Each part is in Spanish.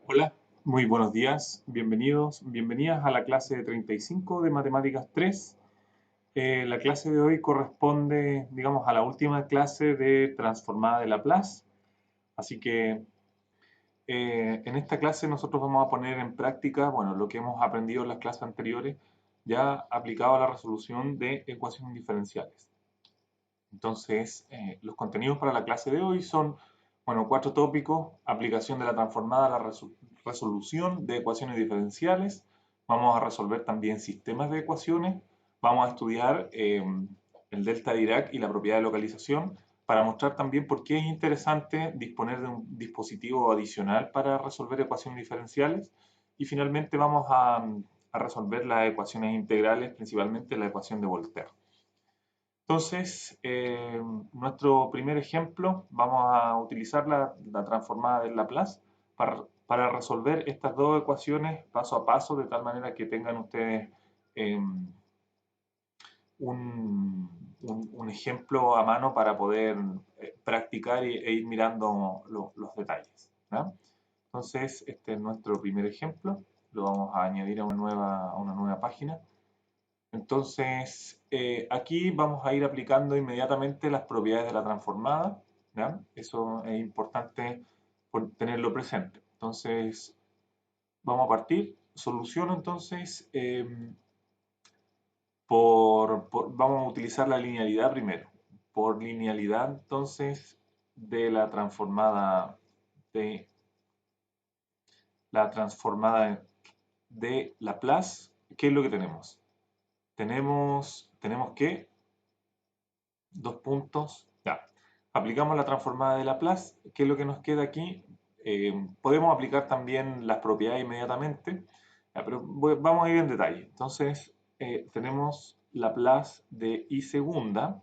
Hola, muy buenos días, bienvenidos, bienvenidas a la clase de 35 de Matemáticas 3. La clase de hoy corresponde, digamos, a la última clase de transformada de Laplace. Así que en esta clase nosotros vamos a poner en práctica, bueno, lo que hemos aprendido en las clases anteriores, ya aplicado a la resolución de ecuaciones diferenciales. Entonces, los contenidos para la clase de hoy son, bueno, 4 tópicos: aplicación de la transformada a la resolución de ecuaciones diferenciales. Vamos a resolver también sistemas de ecuaciones. Vamos a estudiar el delta de Dirac y la propiedad de localización para mostrar también por qué es interesante disponer de un dispositivo adicional para resolver ecuaciones diferenciales. Y finalmente vamos a resolver las ecuaciones integrales, principalmente la ecuación de Voltaire. Entonces, nuestro primer ejemplo, vamos a utilizar la transformada de Laplace para resolver estas dos ecuaciones paso a paso, de tal manera que tengan ustedes eh, un ejemplo a mano para poder practicar e ir mirando los detalles, ¿ya? Entonces, este es nuestro primer ejemplo, lo vamos a añadir a una nueva página. Entonces, aquí vamos a ir aplicando inmediatamente las propiedades de la transformada, ¿ya? Eso es importante tenerlo presente. Entonces, vamos a partir. Soluciono entonces vamos a utilizar la linealidad primero. Por linealidad entonces de la transformada de Laplace, ¿qué es lo que tenemos? Tenemos que dos puntos, ya. Aplicamos la transformada de Laplace. ¿Qué es lo que nos queda aquí? Podemos aplicar también las propiedades inmediatamente, ya, pero vamos a ir en detalle. Entonces, tenemos Laplace de I segunda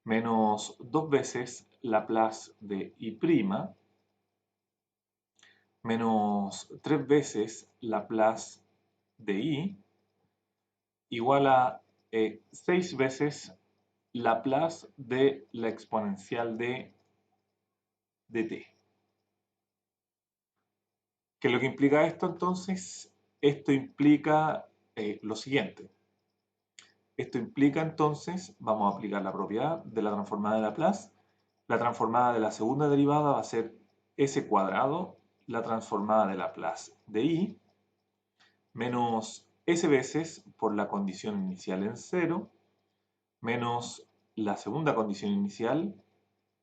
menos dos veces Laplace de I prima menos tres veces Laplace de I igual a seis veces Laplace de la exponencial de t. ¿Qué es lo que implica esto entonces? Esto implica lo siguiente. Esto implica entonces, vamos a aplicar la propiedad de la transformada de Laplace. La transformada de la segunda derivada va a ser s cuadrado, la transformada de Laplace de i, menos s veces por la condición inicial en 0, menos la segunda condición inicial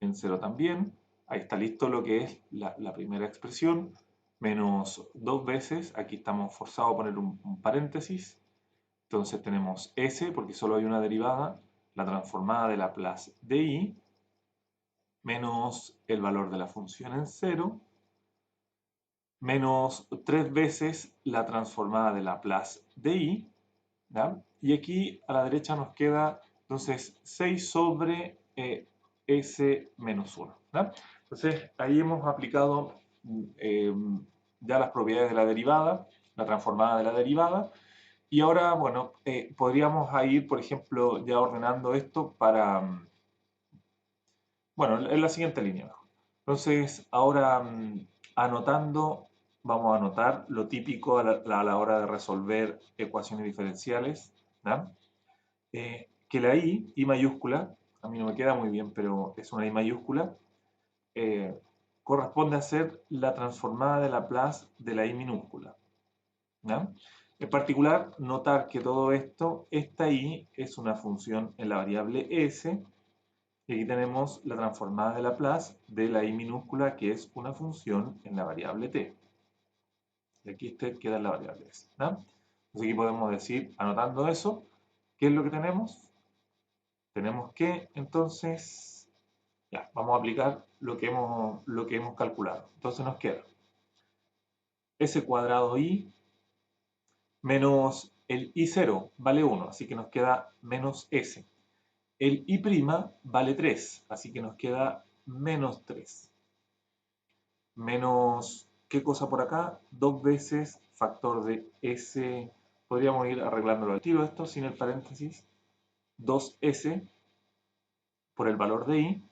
en 0 también. Ahí está listo lo que es la primera expresión, menos dos veces, aquí estamos forzados a poner un paréntesis, entonces tenemos s, porque solo hay una derivada, la transformada de Laplace de i, menos el valor de la función en 0, menos tres veces la transformada de Laplace de i, ¿ya? Y aquí a la derecha nos queda entonces 6 sobre s menos 1, ¿ya? Entonces ahí hemos aplicado eh, ya las propiedades de la derivada, la transformada de la derivada, y ahora, bueno, podríamos ir, por ejemplo, ya ordenando esto para, bueno, en la siguiente línea mejor. Entonces, ahora anotando, vamos a anotar lo típico a la hora de resolver ecuaciones diferenciales, ¿ya? Que la I mayúscula, a mí no me queda muy bien, pero es una I mayúscula, eh, corresponde a ser la transformada de Laplace de la I minúscula, ¿ya? En particular, notar que todo esto, esta I es una función en la variable S, y aquí tenemos la transformada de Laplace de la I minúscula, que es una función en la variable t. Y aquí queda en la variable s, ¿ya? Entonces aquí podemos decir, anotando eso, ¿qué es lo que tenemos? Tenemos que, entonces, ya, vamos a aplicar lo que hemos calculado. Entonces nos queda s cuadrado i menos el i0 vale 1, así que nos queda menos s. El i' vale 3, así que nos queda menos 3. Menos, ¿qué cosa por acá? Dos veces factor de s, podríamos ir arreglándolo al tiro esto sin el paréntesis, 2s por el valor de i,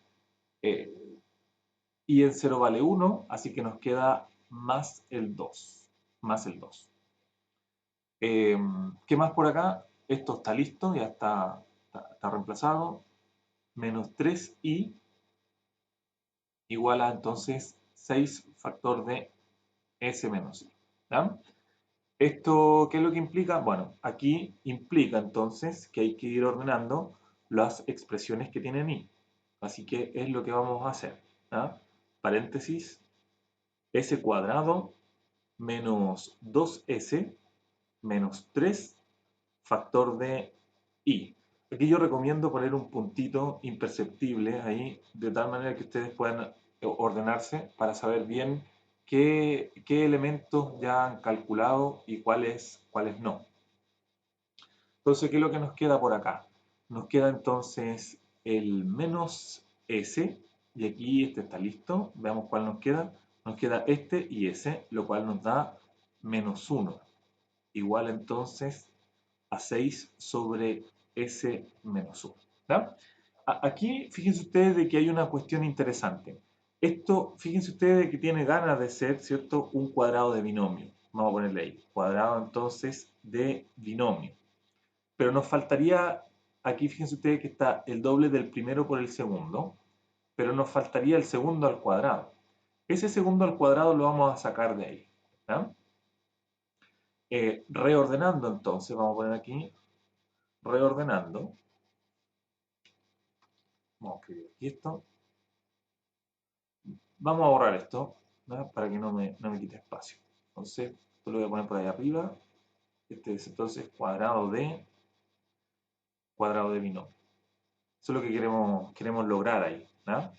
y en 0 vale 1, así que nos queda más el 2. Más el 2. ¿Qué más por acá? Esto está listo, ya está reemplazado. Menos 3i igual a entonces 6 factor de s menos i. ¿Ya? ¿Esto qué es lo que implica? Bueno, aquí implica entonces que hay que ir ordenando las expresiones que tienen i. Así que es lo que vamos a hacer. ¿Ya? Paréntesis, s cuadrado menos 2s menos 3 factor de i. Aquí yo recomiendo poner un puntito imperceptible ahí, de tal manera que ustedes puedan ordenarse para saber bien qué elementos ya han calculado y cuáles no. Entonces, ¿qué es lo que nos queda por acá? Nos queda entonces el menos s, y aquí este está listo. Veamos cuál nos queda. Nos queda este y ese, lo cual nos da menos 1. Igual entonces a 6 sobre s menos 1. ¿Ya? Aquí fíjense ustedes de que hay una cuestión interesante. Esto, fíjense ustedes de que tiene ganas de ser, ¿cierto?, un cuadrado de binomio. Vamos a ponerle ahí, cuadrado entonces de binomio. Pero nos faltaría, aquí fíjense ustedes que está el doble del primero por el segundo, pero nos faltaría el segundo al cuadrado. Ese segundo al cuadrado lo vamos a sacar de ahí. ¿Ya? Reordenando entonces, vamos a poner aquí, reordenando. Vamos a escribir aquí esto. Vamos a borrar esto, ¿no? Para que no me quite espacio. Entonces, esto lo voy a poner por ahí arriba. Este es entonces cuadrado de binomio. Eso es lo que queremos lograr ahí. ¿No?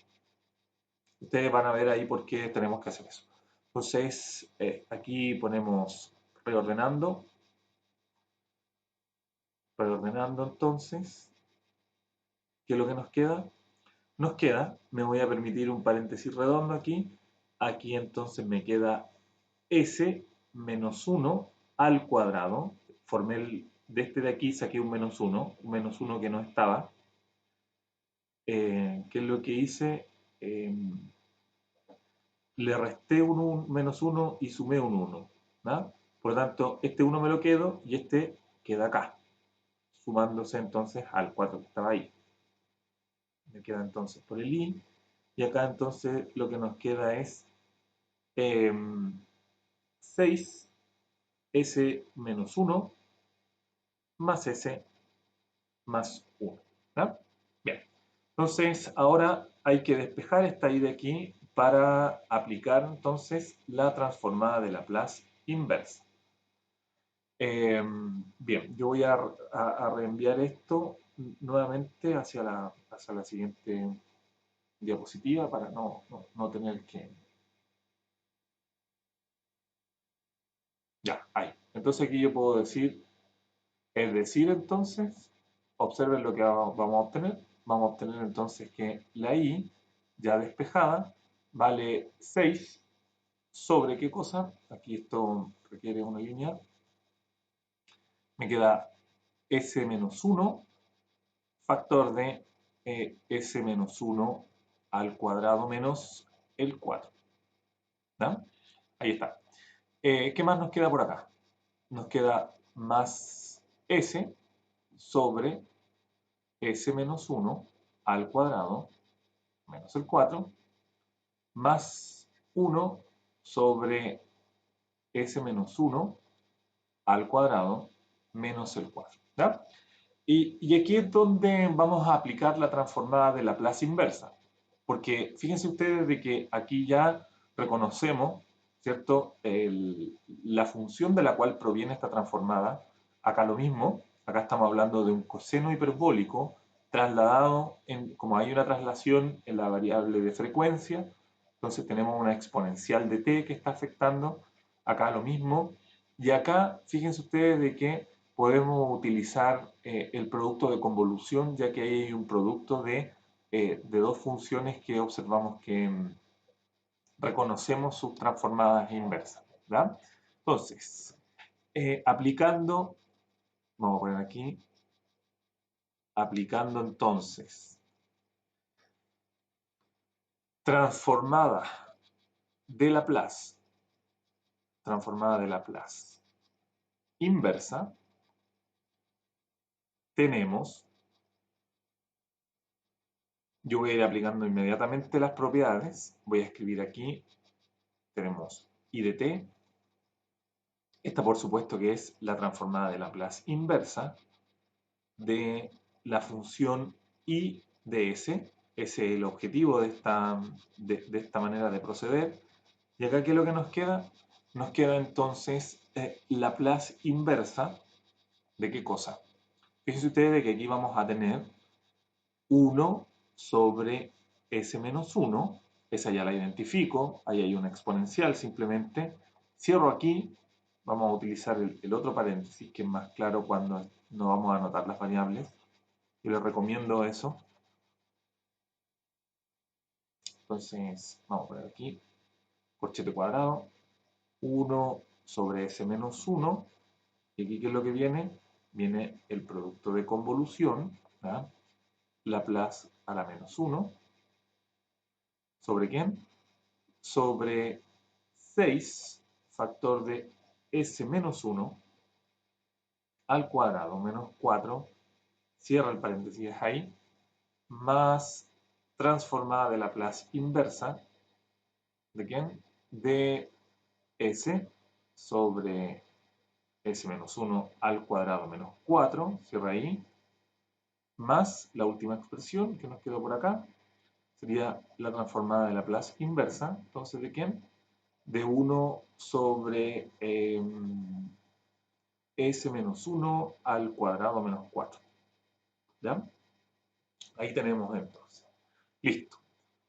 Ustedes van a ver ahí por qué tenemos que hacer eso. Entonces, aquí ponemos reordenando. Reordenando entonces. ¿Qué es lo que nos queda? Nos queda, me voy a permitir un paréntesis redondo aquí. Aquí entonces me queda s menos 1 al cuadrado. Formé de este de aquí, saqué un menos 1 que no estaba. ¿Qué es lo que hice? Le resté un menos 1 y sumé un 1. ¿No? Por lo tanto, este 1 me lo quedo y este queda acá, sumándose entonces al 4 que estaba ahí. Me queda entonces por el i, y acá entonces lo que nos queda es 6 s menos 1 más s más 1. ¿No? Bien, entonces ahora hay que despejar esta i de aquí para aplicar entonces la transformada de Laplace inversa. Bien, yo voy a reenviar esto nuevamente hacia la siguiente diapositiva para no tener que... Ya, ahí. Entonces aquí yo puedo decir, es decir, entonces, observen lo que vamos a obtener. Vamos a obtener entonces que la i, ya despejada, vale 6 sobre ¿qué cosa? Aquí esto requiere una línea. Me queda s menos 1 factor de s menos 1 al cuadrado menos el 4. ¿Ya? Ahí está. ¿Qué más nos queda por acá? Nos queda más s sobre s menos 1 al cuadrado menos el 4 más 1 sobre s menos 1 al cuadrado menos el 4. ¿Ya? Y aquí es donde vamos a aplicar la transformada de Laplace inversa. Porque fíjense ustedes de que aquí ya reconocemos, ¿cierto?, la función de la cual proviene esta transformada. Acá lo mismo, acá estamos hablando de un coseno hiperbólico trasladado, como hay una traslación en la variable de frecuencia, entonces tenemos una exponencial de t que está afectando, acá lo mismo, y acá fíjense ustedes de que podemos utilizar el producto de convolución, ya que ahí hay un producto de dos funciones que observamos que reconocemos sus transformadas inversas. ¿Verdad? Entonces, aplicando, vamos a poner aquí, aplicando entonces transformada de Laplace transformada de Laplace inversa, tenemos, yo voy a ir aplicando inmediatamente las propiedades, voy a escribir aquí, tenemos I de t, esta por supuesto que es la transformada de Laplace inversa de la función I de S, ese es el objetivo de esta manera de proceder. Y acá, ¿qué es lo que nos queda? Nos queda entonces Laplace inversa de ¿qué cosa? Fíjense ustedes de que aquí vamos a tener 1 sobre S menos 1, esa ya la identifico, ahí hay una exponencial simplemente. Cierro aquí, vamos a utilizar el otro paréntesis que es más claro cuando no vamos a anotar las variables. Y les recomiendo eso. Entonces, vamos a poner aquí, corchete cuadrado, 1 sobre S menos 1, y aquí ¿qué es lo que viene? Viene el producto de convolución, ¿verdad? Laplace a la menos 1, ¿sobre quién? Sobre 6, factor de S menos 1, al cuadrado menos 4, cierra el paréntesis ahí, más transformada de Laplace inversa, ¿de quién? De S sobre S menos 1 al cuadrado menos 4, cierra ahí, más la última expresión que nos quedó por acá, sería la transformada de Laplace inversa, entonces ¿de quién? De 1 sobre S menos 1 al cuadrado menos 4, ¿ya? Ahí tenemos entonces. Listo.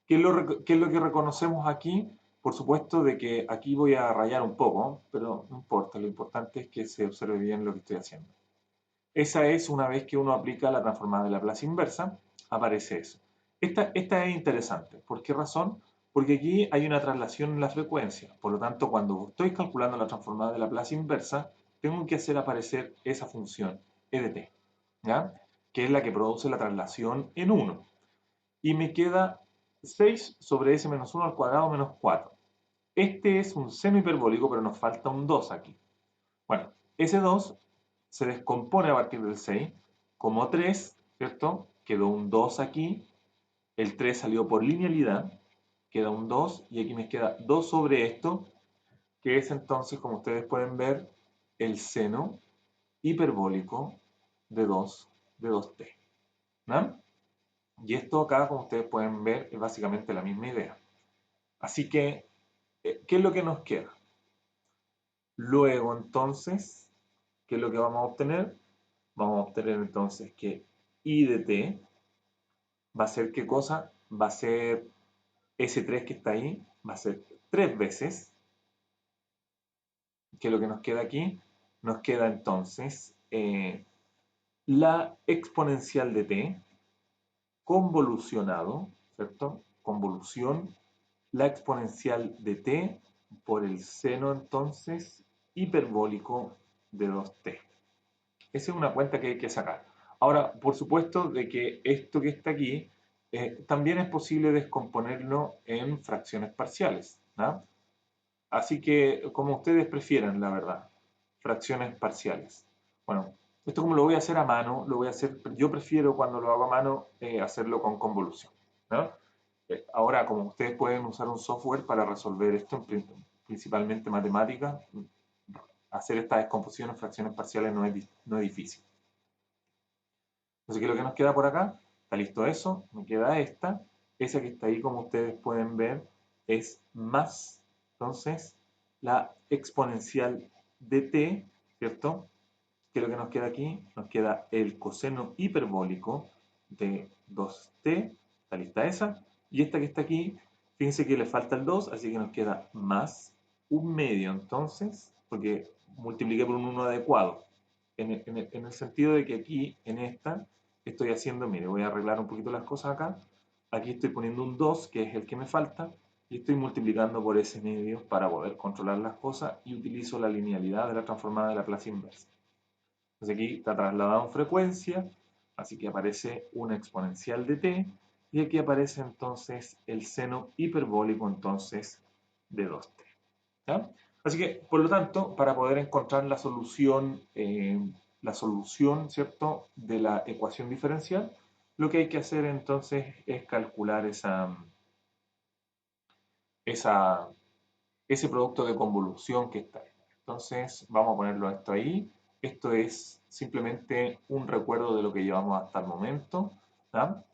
¿Qué es lo que reconocemos aquí? Por supuesto de que aquí voy a rayar un poco, pero no importa, lo importante es que se observe bien lo que estoy haciendo. Esa es una vez que uno aplica la transformada de Laplace inversa, aparece eso. Esta es interesante. ¿Por qué razón? Porque aquí hay una traslación en la frecuencia. Por lo tanto, cuando estoy calculando la transformada de Laplace inversa, tengo que hacer aparecer esa función, e de t, ¿ya? Que es la que produce la traslación en 1. Y me queda 6 sobre s menos 1 al cuadrado menos 4. Este es un seno hiperbólico, pero nos falta un 2 aquí. Bueno, ese 2 se descompone a partir del 6 como 3, ¿cierto? Quedó un 2 aquí, el 3 salió por linealidad, queda un 2 y aquí me queda 2 sobre esto, que es entonces, como ustedes pueden ver, el seno hiperbólico de 2t. ¿No? Y esto acá, como ustedes pueden ver, es básicamente la misma idea. Así que, ¿qué es lo que nos queda? Luego, entonces, ¿qué es lo que vamos a obtener? Vamos a obtener entonces que I de t va a ser ¿qué cosa? Va a ser ese 3 que está ahí, va a ser 3 veces. ¿Qué es lo que nos queda aquí? Nos queda entonces la exponencial de t convolucionado, ¿cierto? Convolución, la exponencial de t por el seno entonces hiperbólico de 2t. Esa es una cuenta que hay que sacar. Ahora, por supuesto de que esto que está aquí también es posible descomponerlo en fracciones parciales, ¿no? Así que, como ustedes prefieran, la verdad, fracciones parciales. Bueno, esto como lo voy a hacer a mano, lo voy a hacer, yo prefiero cuando lo hago a mano hacerlo con convolución, ¿no? Ahora, como ustedes pueden usar un software para resolver esto, principalmente matemáticas, hacer esta descomposición en fracciones parciales no es difícil. Entonces, ¿qué es lo que nos queda por acá? Está listo eso, me queda esta. Esa que está ahí, como ustedes pueden ver, es más, entonces, la exponencial de t, ¿cierto? ¿Qué es lo que nos queda aquí? Nos queda el coseno hiperbólico de 2t, está lista esa. Y esta que está aquí, fíjense que le falta el 2, así que nos queda más un medio entonces, porque multipliqué por un 1 adecuado. En el sentido de que aquí, en esta, estoy haciendo, mire, voy a arreglar un poquito las cosas acá. Aquí estoy poniendo un 2, que es el que me falta, y estoy multiplicando por ese medio para poder controlar las cosas y utilizo la linealidad de la transformada de Laplace inversa. Entonces aquí está trasladado en frecuencia, así que aparece una exponencial de t, y aquí aparece entonces el seno hiperbólico entonces de 2t. ¿Ya? Así que, por lo tanto, para poder encontrar la solución, ¿cierto?, de la ecuación diferencial, lo que hay que hacer entonces es calcular esa, ese producto de convolución que está ahí. Entonces, vamos a ponerlo esto ahí. Esto es simplemente un recuerdo de lo que llevamos hasta el momento. ¿Ah?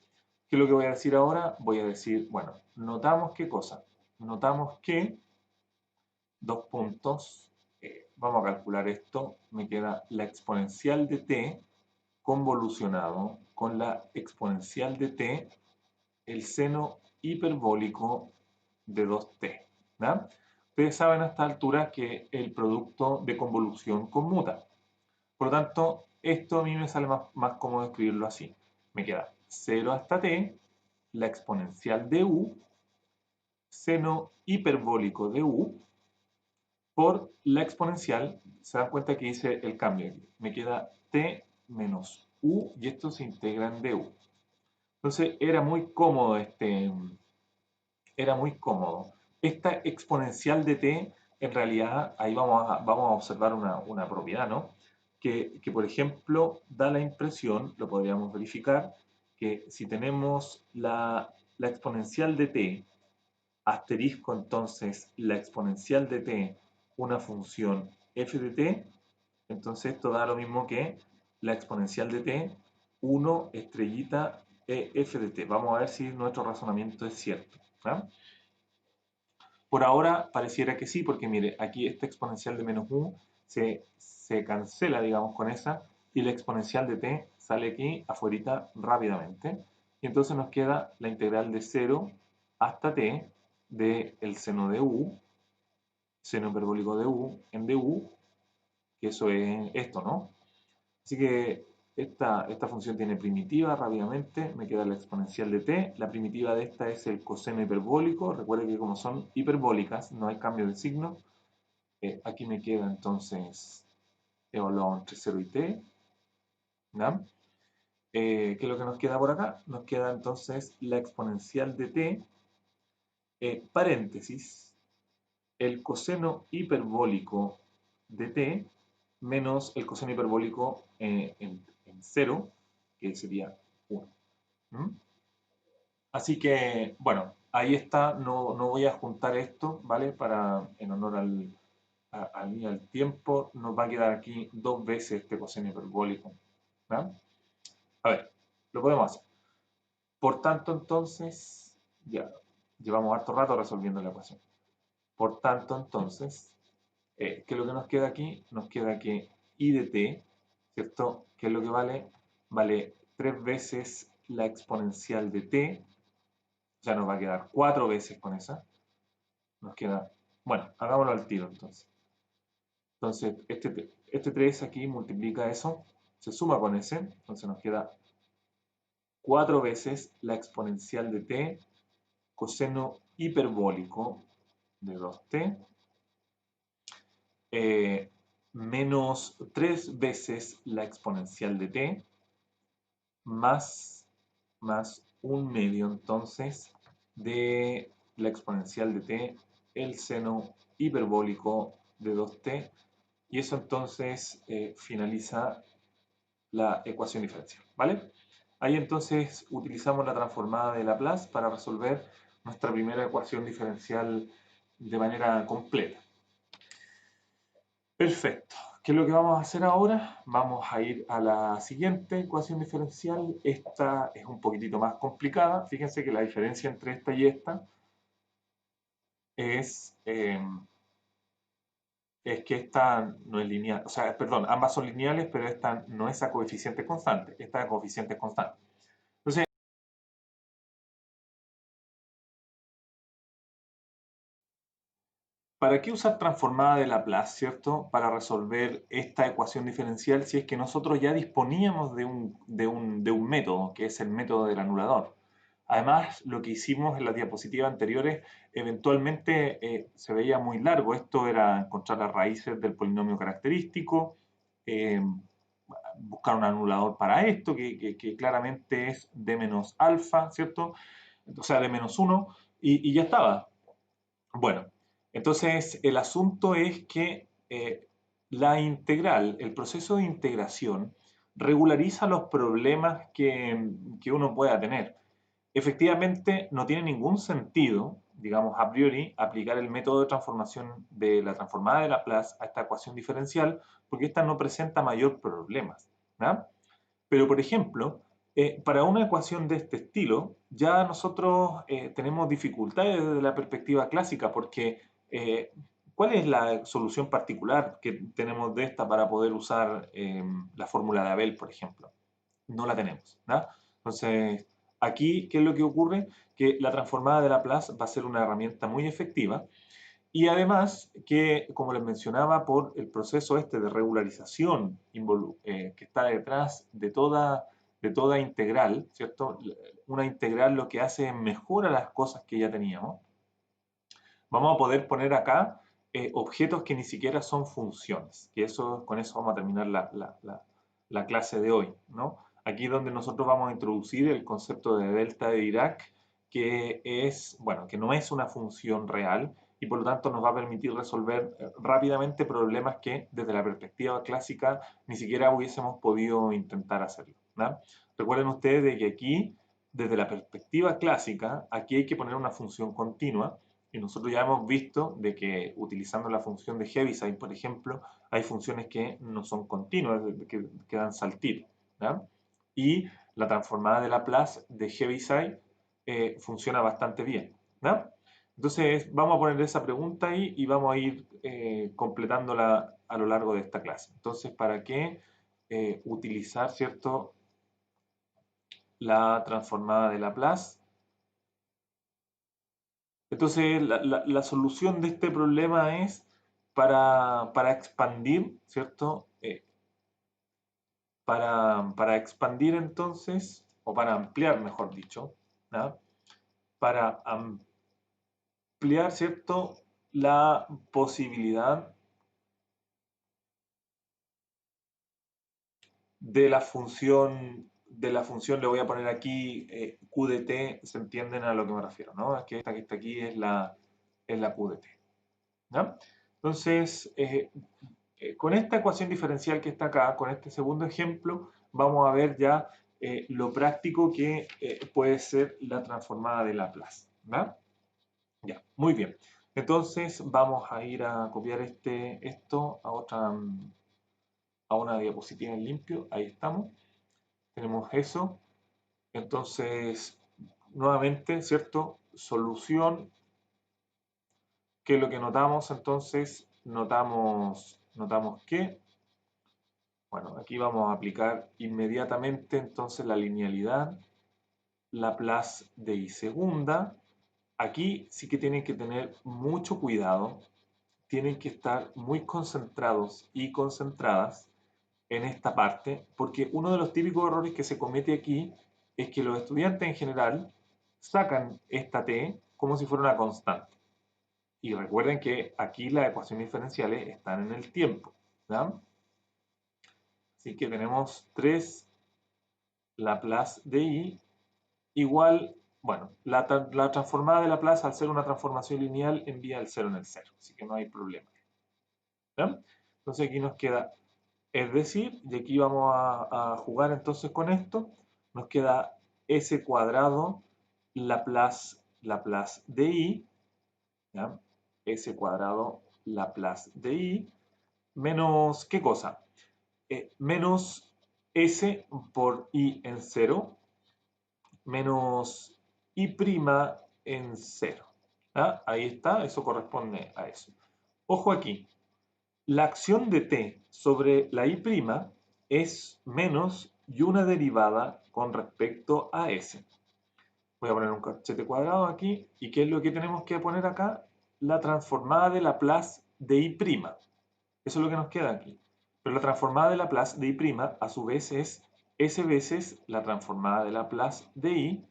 ¿Qué es lo que voy a decir ahora? Voy a decir, bueno, notamos qué cosa. Notamos que, dos puntos, vamos a calcular esto, me queda la exponencial de t convolucionado con la exponencial de t, el seno hiperbólico de 2t. ¿Ya? Ustedes saben a esta altura que el producto de convolución conmuta. Por lo tanto, esto a mí me sale más cómodo escribirlo así. Me queda 0 hasta t, la exponencial de u, seno hiperbólico de u, por la exponencial. Se dan cuenta que hice el cambio aquí. Me queda t menos u y esto se integra en du. Entonces era muy cómodo era muy cómodo. Esta exponencial de t, en realidad, ahí vamos a observar una propiedad, ¿no? Que, por ejemplo, da la impresión, lo podríamos verificar, que si tenemos la exponencial de t, asterisco entonces la exponencial de t, una función f de t, entonces esto da lo mismo que la exponencial de t, 1 estrellita f de t. Vamos a ver si nuestro razonamiento es cierto. ¿Ah? Por ahora pareciera que sí, porque mire, aquí esta exponencial de menos u se cancela, digamos, con esa, y la exponencial de t sale aquí afuera rápidamente. Y entonces nos queda la integral de 0 hasta t del seno de u, seno hiperbólico de u, en du, que eso es esto, ¿no? Así que esta función tiene primitiva rápidamente, me queda la exponencial de t, la primitiva de esta es el coseno hiperbólico, recuerden que como son hiperbólicas no hay cambio de signo, aquí me queda entonces evaluado entre 0 y t, ¿ya? ¿Qué es lo que nos queda por acá? Nos queda entonces la exponencial de t, paréntesis, el coseno hiperbólico de t menos el coseno hiperbólico en 0, que sería 1. ¿Mm? Así que, bueno, ahí está, no voy a juntar esto, ¿vale? En honor al tiempo, nos va a quedar aquí dos veces este coseno hiperbólico. ¿Ya? A ver, lo podemos hacer. Por tanto, entonces, ya, llevamos harto rato resolviendo la ecuación. Por tanto, entonces, ¿qué es lo que nos queda aquí? Nos queda que I de t, ¿cierto? ¿Qué es lo que vale? Vale 3 veces la exponencial de t, ya nos va a quedar 4 veces con esa. Nos queda, bueno, hagámoslo al tiro entonces. Entonces, este 3 aquí multiplica eso, se suma con ese, entonces nos queda 4 veces la exponencial de t, coseno hiperbólico de 2t, menos 3 veces la exponencial de t, más un medio entonces de la exponencial de t, el seno hiperbólico de 2t, y eso entonces finaliza la ecuación diferencial, ¿vale? Ahí entonces utilizamos la transformada de Laplace para resolver nuestra primera ecuación diferencial de manera completa. Perfecto. ¿Qué es lo que vamos a hacer ahora? Vamos a ir a la siguiente ecuación diferencial. Esta es un poquitito más complicada. Fíjense que la diferencia entre esta y esta es que esta no es lineal. O sea, perdón, ambas son lineales, pero esta no es a coeficiente constante. Esta es a coeficiente constante. Entonces, ¿para qué usar transformada de Laplace, cierto? Para resolver esta ecuación diferencial si es que nosotros ya disponíamos de un método, que es el método del anulador. Además, lo que hicimos en las diapositivas anteriores eventualmente se veía muy largo. Esto era encontrar las raíces del polinomio característico, eh, buscar un anulador para esto, que claramente es d menos alfa, ¿cierto? O sea, d menos 1, y ya estaba. Bueno. Entonces, el asunto es que la integral, el proceso de integración, regulariza los problemas que uno pueda tener. Efectivamente, no tiene ningún sentido, digamos, a priori, aplicar el método de transformación de la transformada de Laplace a esta ecuación diferencial, porque esta no presenta mayor problemas, ¿no? Pero, por ejemplo, para una ecuación de este estilo, ya nosotros tenemos dificultades desde la perspectiva clásica, porque ¿cuál es la solución particular que tenemos de esta para poder usar la fórmula de Abel, por ejemplo? No la tenemos, ¿no? Entonces, aquí, ¿qué es lo que ocurre? Que la transformada de Laplace va a ser una herramienta muy efectiva y además que, como les mencionaba, por el proceso este de regularización que está detrás de toda integral, ¿cierto? Una integral lo que hace es mejora las cosas que ya teníamos. Vamos a poder poner acá objetos que ni siquiera son funciones, que eso, con eso vamos a terminar la clase de hoy, ¿no? Aquí es donde nosotros vamos a introducir el concepto de delta de Dirac, que es, bueno, que no es una función real y por lo tanto nos va a permitir resolver rápidamente problemas que desde la perspectiva clásica ni siquiera hubiésemos podido intentar hacerlo, ¿no? Recuerden ustedes de que aquí, desde la perspectiva clásica, aquí hay que poner una función continua y nosotros ya hemos visto de que utilizando la función de Heaviside, por ejemplo, hay funciones que no son continuas, que dan saltitos, ¿ya? Y la transformada de Laplace de Heaviside funciona bastante bien, ¿ya? Entonces, vamos a poner esa pregunta ahí y vamos a ir completándola a lo largo de esta clase. Entonces, ¿para qué utilizar, cierto, la transformada de Laplace? Entonces, la solución de este problema es para expandir, ¿cierto? Para expandir entonces, o para ampliar, mejor dicho, ¿no? Para ampliar, ¿cierto? La posibilidad de la función, le voy a poner aquí Q de t, se entienden a lo que me refiero, ¿no? Es que esta que está aquí es la Q de t, ¿no? Entonces, con esta ecuación diferencial que está acá, con este segundo ejemplo, vamos a ver ya lo práctico que puede ser la transformada de Laplace, ¿verdad? Ya, muy bien. Entonces vamos a ir a copiar esto a una diapositiva en limpio. Ahí estamos. Tenemos eso. Entonces, nuevamente, ¿cierto? Solución. ¿Qué es lo que notamos? Entonces, notamos que bueno, aquí vamos a aplicar inmediatamente entonces la linealidad, Laplace de I segunda. Aquí sí que tienen que tener mucho cuidado, tienen que estar muy concentrados y concentradas en esta parte, porque uno de los típicos errores que se comete aquí es que los estudiantes en general sacan esta t como si fuera una constante. Y recuerden que aquí las ecuaciones diferenciales están en el tiempo, ¿verdad? Así que tenemos 3 Laplace de I igual, bueno, la transformada de Laplace al ser una transformación lineal envía el 0 en el 0, así que no hay problema. ¿Ya? Entonces aquí nos queda, es decir, y aquí vamos a jugar entonces con esto, nos queda S cuadrado Laplace de I, ¿ya? S cuadrado Laplace de I, menos, ¿qué cosa? Menos S por I en 0, menos I' en 0. ¿Ah? Ahí está, eso corresponde a eso. Ojo aquí, la acción de t sobre la I' es menos y una derivada con respecto a s. Voy a poner un cachete cuadrado aquí. ¿Y qué es lo que tenemos que poner acá? La transformada de Laplace de I'. Eso es lo que nos queda aquí. Pero la transformada de Laplace de I' a su vez es s veces la transformada de Laplace de I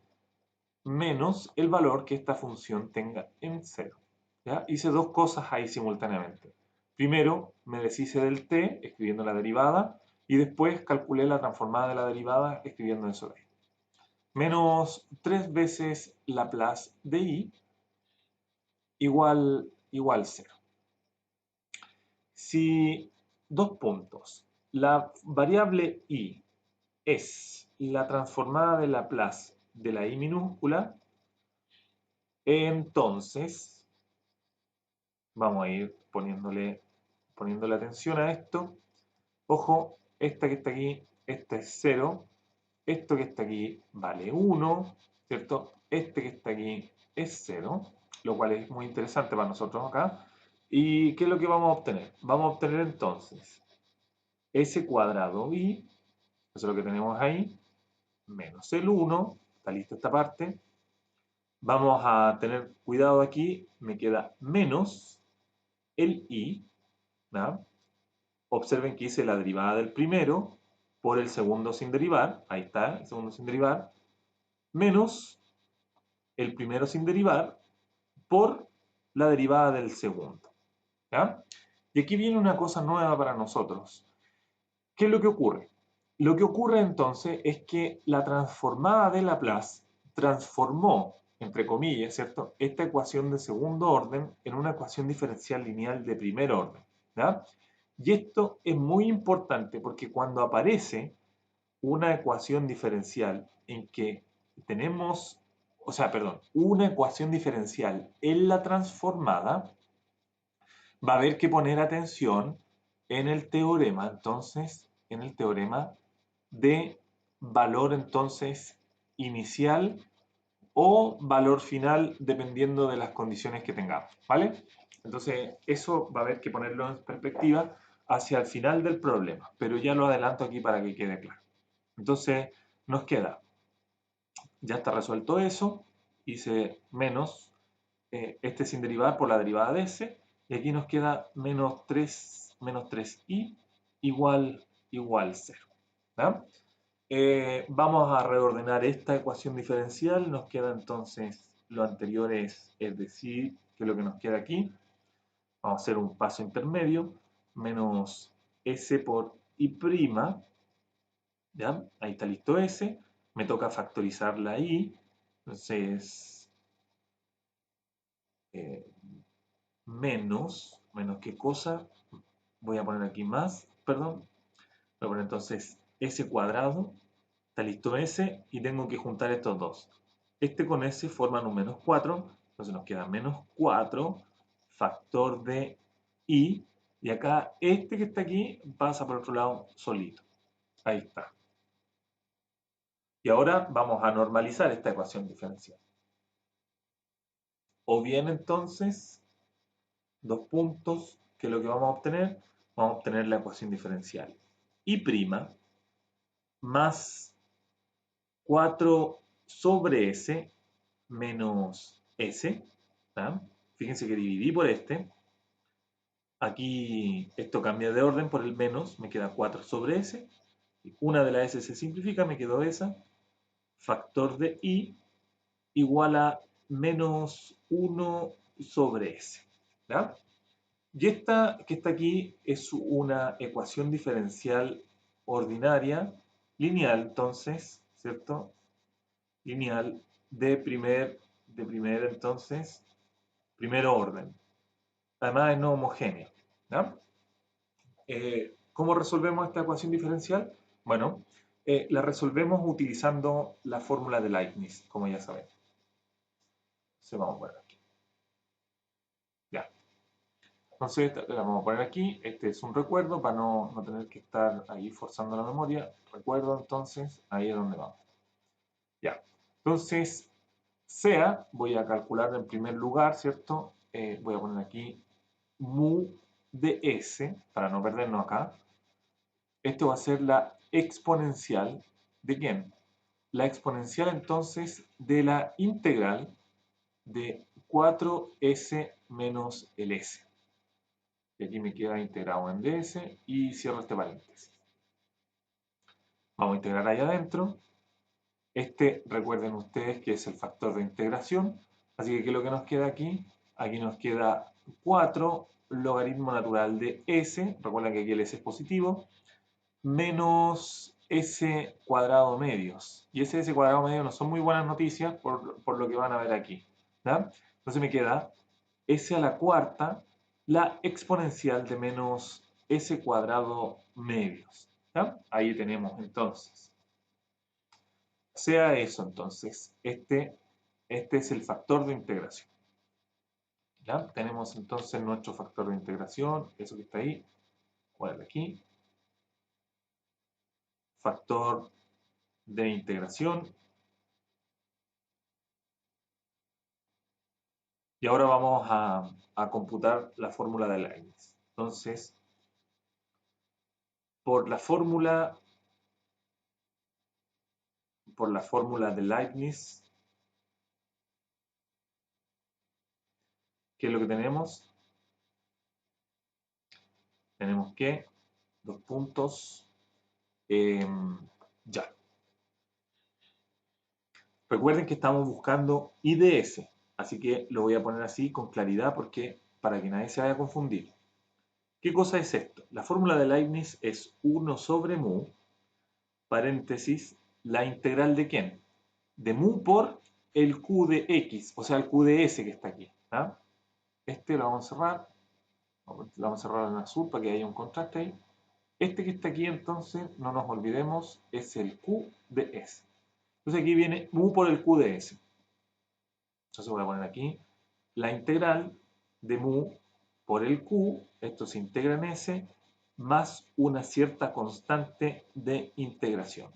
menos el valor que esta función tenga en 0. ¿Ya? Hice dos cosas ahí simultáneamente. Primero, me deshice del t escribiendo la derivada y después calculé la transformada de la derivada escribiendo eso de ahí. Menos 3 veces Laplace de i igual igual 0. Si dos puntos, la variable i es la transformada de Laplace de la i minúscula, entonces vamos a ir poniéndole atención a esto. Ojo, esta que está aquí, esta es 0. Esto que está aquí vale 1, ¿cierto? Este que está aquí es 0, lo cual es muy interesante para nosotros acá. ¿Y qué es lo que vamos a obtener? Vamos a obtener entonces s cuadrado i, eso es lo que tenemos ahí, menos el 1, está lista esta parte. Vamos a tener cuidado aquí, me queda menos el i, ¿no? Observen que hice la derivada del primero por el segundo sin derivar, ahí está, el segundo sin derivar, menos el primero sin derivar por la derivada del segundo. ¿Ya? Y aquí viene una cosa nueva para nosotros. ¿Qué es lo que ocurre? Lo que ocurre entonces es que la transformada de Laplace transformó, entre comillas, ¿cierto?, esta ecuación de segundo orden en una ecuación diferencial lineal de primer orden. ¿Ya? Y esto es muy importante porque cuando aparece una ecuación diferencial en que tenemos, o sea, perdón, una ecuación diferencial en la transformada, va a haber que poner atención en el teorema, entonces, en el teorema de valor, entonces, inicial o valor final, dependiendo de las condiciones que tengamos, ¿vale? Entonces, eso va a haber que ponerlo en perspectiva hacia el final del problema, pero ya lo adelanto aquí para que quede claro. Entonces, nos queda, ya está resuelto eso, hice menos este sin derivar por la derivada de s, y aquí nos queda menos 3i igual 0. ¿Ya? Vamos a reordenar esta ecuación diferencial, nos queda entonces lo anterior es decir, que lo que nos queda aquí, vamos a hacer un paso intermedio, menos s por i', ¿ya? Ahí está listo s, me toca factorizar la i, entonces menos qué cosa, voy a poner aquí más, perdón, voy a poner entonces s cuadrado, está listo s, y tengo que juntar estos dos. Este con s forman un menos 4, entonces nos queda menos 4 factor de i, y acá este que está aquí pasa por otro lado solito. Ahí está. Y ahora vamos a normalizar esta ecuación diferencial. O bien entonces, dos puntos, que es lo que vamos a obtener la ecuación diferencial i' más 4 sobre s menos s. ¿tá? Fíjense que dividí por este. Aquí esto cambia de orden por el menos, me queda 4 sobre s. Una de las s se simplifica, me quedó esa. Factor de i igual a menos 1 sobre s. ¿ya? Y esta que está aquí es una ecuación diferencial ordinaria, lineal, entonces, ¿cierto? Lineal entonces, primer orden. Además es no homogénea. ¿ya? ¿Cómo resolvemos esta ecuación diferencial? Bueno, la resolvemos utilizando la fórmula de Leibniz, como ya saben. Entonces vamos a poner aquí. Ya. Entonces la vamos a poner aquí. Este es un recuerdo para no tener que estar ahí forzando la memoria. Recuerdo entonces, ahí es donde vamos. Ya. Entonces, sea, voy a calcular en primer lugar, ¿cierto? Voy a poner aquí mu de s, para no perdernos acá. Esto va a ser la exponencial de ¿quién? La exponencial entonces de la integral de 4s menos el s. Y aquí me queda integrado en ds y cierro este paréntesis. Vamos a integrar ahí adentro. Este, recuerden ustedes que es el factor de integración. Así que, ¿qué es lo que nos queda aquí? Aquí nos queda 4 logaritmo natural de s. Recuerden que aquí el s es positivo. Menos s cuadrado medios. Y ese s cuadrado medio no son muy buenas noticias por lo que van a ver aquí. ¿ya? Entonces me queda s a la cuarta, la exponencial de menos s cuadrado medios. ¿Ya? Ahí tenemos entonces. Sea eso entonces, este es el factor de integración. ¿Ya? Tenemos entonces nuestro factor de integración, eso que está ahí, ponerle aquí. Factor de integración. Y ahora vamos a computar la fórmula de Leibniz. Entonces, por la fórmula de Leibniz, ¿qué es lo que tenemos? Tenemos que, dos puntos, ya. Recuerden que estamos buscando IDS, así que lo voy a poner así con claridad porque para que nadie se vaya a confundir. ¿Qué cosa es esto? La fórmula de Leibniz es 1 sobre mu, paréntesis, la integral de ¿quién? De mu por el q de x, o sea, el q de s que está aquí. ¿Ah? Este lo vamos a cerrar, lo vamos a cerrar en azul para que haya un contraste ahí. Este que está aquí, entonces, no nos olvidemos, es el q de s. Entonces aquí viene mu por el q de s. Entonces voy a poner aquí la integral de mu por el q, esto se integra en s, más una cierta constante de integración.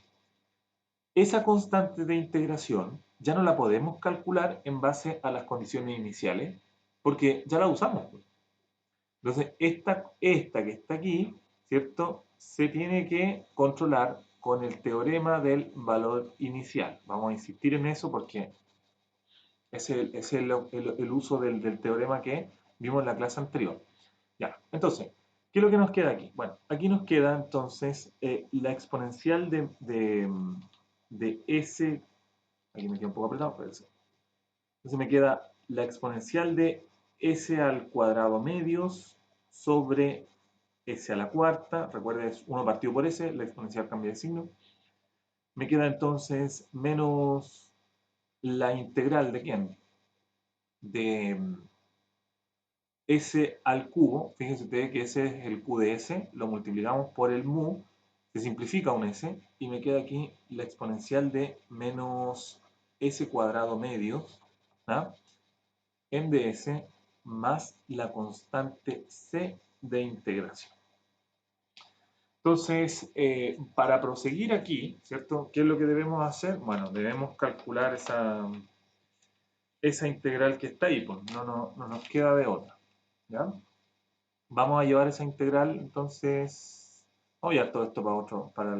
Esa constante de integración ya no la podemos calcular en base a las condiciones iniciales, porque ya la usamos. Entonces, esta que está aquí, ¿cierto? Se tiene que controlar con el teorema del valor inicial. Vamos a insistir en eso porque es el uso del teorema que vimos en la clase anterior. Ya, entonces, ¿qué es lo que nos queda aquí? Bueno, aquí nos queda entonces la exponencial de s, aquí me queda un poco apretado, pero sí. Entonces me queda la exponencial de s al cuadrado medios sobre s a la cuarta, recuerda es 1 partido por s, la exponencial cambia de signo. Me queda entonces menos la integral de ¿quién? De s al cubo, fíjense ustedes que ese es el q de s, lo multiplicamos por el mu, se simplifica un s, y me queda aquí la exponencial de menos s cuadrado medios, ¿ah? En ds más la constante c de integración. Entonces, para proseguir aquí, ¿cierto? ¿Qué es lo que debemos hacer? Bueno, debemos calcular esa integral que está ahí, pues no nos queda de otra, ¿ya? Vamos a llevar esa integral, entonces, vamos a llevar todo esto para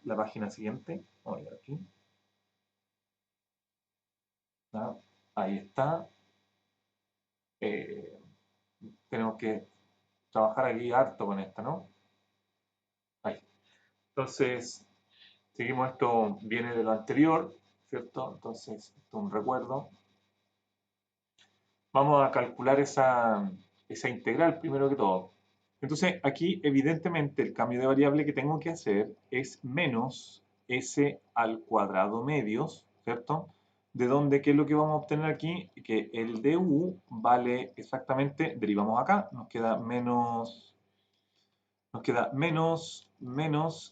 la página siguiente. Vamos a llevar aquí. ¿Ya? Ahí está. Eh, tenemos que trabajar aquí harto con esta, ¿no? Ahí. Entonces, seguimos, esto viene de lo anterior, ¿cierto? Entonces, esto es un recuerdo. Vamos a calcular esa integral primero que todo. Entonces, aquí evidentemente el cambio de variable que tengo que hacer es menos s al cuadrado medios, ¿cierto? De donde, ¿qué es lo que vamos a obtener aquí? Que el du vale exactamente, derivamos acá, nos queda menos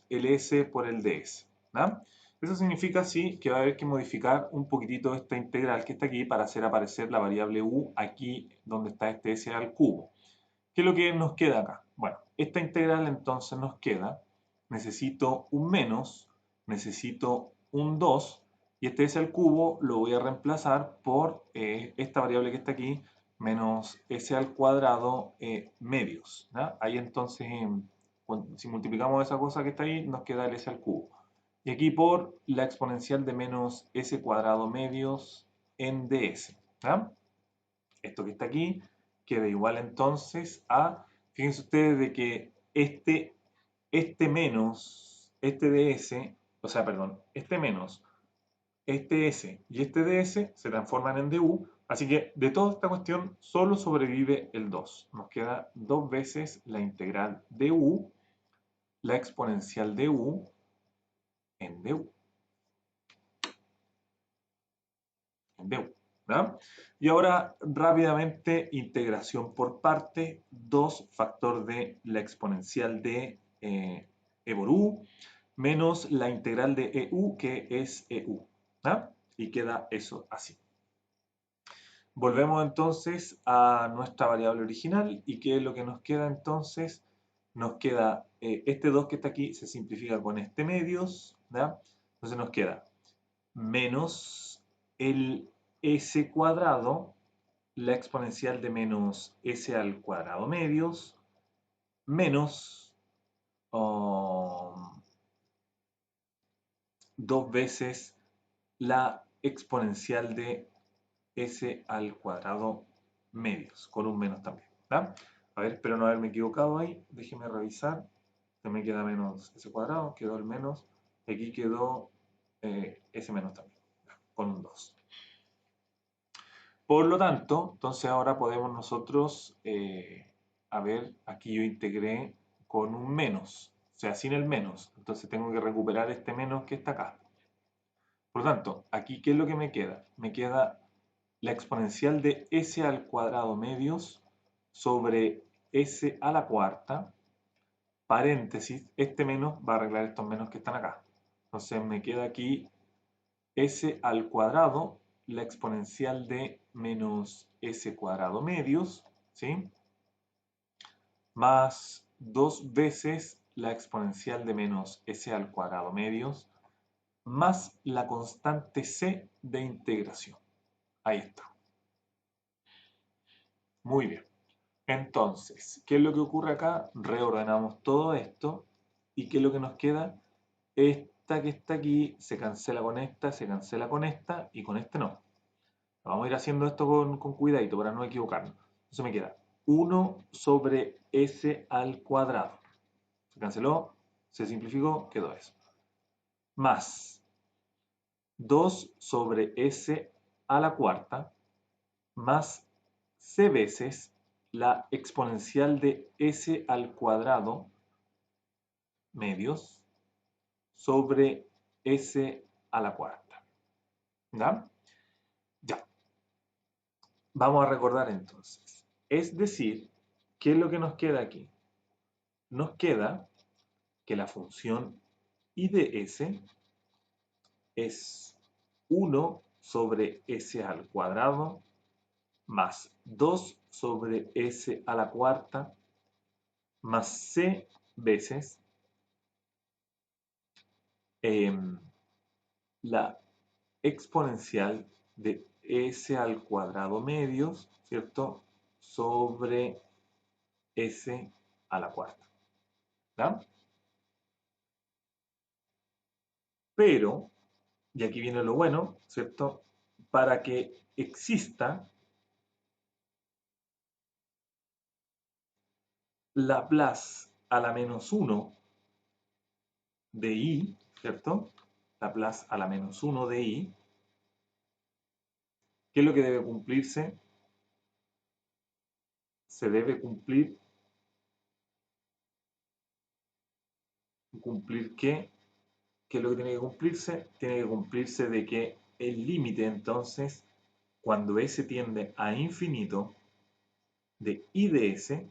el s por el ds. ¿No? Eso significa, sí, que va a haber que modificar un poquitito esta integral que está aquí para hacer aparecer la variable u aquí donde está este s al cubo. ¿Qué es lo que nos queda acá? Bueno, esta integral entonces nos queda, necesito un menos, necesito un 2, y este s al cubo lo voy a reemplazar por esta variable que está aquí, menos s al cuadrado medios. ¿Ya? Ahí entonces, si multiplicamos esa cosa que está ahí, nos queda el s al cubo. Y aquí por la exponencial de menos s cuadrado medios en ds. ¿Ya? Esto que está aquí queda igual entonces a, fíjense ustedes de que este menos, este ds, o sea, perdón, este menos, este s y este ds se transforman en du, así que de toda esta cuestión solo sobrevive el 2. Nos queda dos veces la integral de u, la exponencial de u en du. En du, ¿Ya? Y ahora rápidamente integración por parte, 2 factor de la exponencial de e por u menos la integral de EU que es EU. ¿Ya? Y queda eso así. Volvemos entonces a nuestra variable original y ¿qué es lo que nos queda entonces? Nos queda este 2 que está aquí se simplifica con este medios, ¿ya? Entonces nos queda menos el s cuadrado, la exponencial de menos s al cuadrado medios, menos 2 veces la exponencial de s al cuadrado medios, con un menos también. ¿Ya? A ver, espero no haberme equivocado ahí, déjeme revisar. Se me queda menos s cuadrado, quedó el menos, y aquí quedó s menos también, ¿ya? Con un 2. Por lo tanto, entonces ahora podemos nosotros, a ver, aquí yo integré con un menos, o sea, sin el menos. Entonces tengo que recuperar este menos que está acá. Por lo tanto, aquí, ¿qué es lo que me queda? Me queda la exponencial de s al cuadrado medios sobre s a la cuarta, paréntesis, este menos va a arreglar estos menos que están acá. Entonces me queda aquí s al cuadrado, la exponencial de menos s cuadrado medios, ¿sí? Más 2 veces la exponencial de menos s al cuadrado medios, más la constante c de integración. Ahí está. Muy bien. Entonces, ¿qué es lo que ocurre acá? Reordenamos todo esto y ¿qué es lo que nos queda? Esta que está aquí se cancela con esta, se cancela con esta y con este no. Vamos a ir haciendo esto con cuidadito para no equivocarnos. Entonces me queda 1 sobre s al cuadrado. Se canceló, se simplificó, quedó eso. Más 2 sobre s a la cuarta más c veces la exponencial de s al cuadrado medios sobre s a la cuarta. ¿Ya? Ya. Vamos a recordar entonces. Es decir, ¿qué es lo que nos queda aquí? Nos queda que la función I de s es 1 sobre s al cuadrado más 2 sobre s a la cuarta más c veces la exponencial de s al cuadrado medios, ¿cierto? Sobre s a la cuarta. ¿Ya? Pero, y aquí viene lo bueno, ¿cierto? Para que exista Laplace a la menos 1 de i, ¿cierto? Laplace a la menos 1 de i, ¿qué es lo que debe cumplirse? Se debe cumplir ¿qué? ¿Qué es lo que tiene que cumplirse? Tiene que cumplirse de que el límite entonces, cuando s tiende a infinito, de i de s,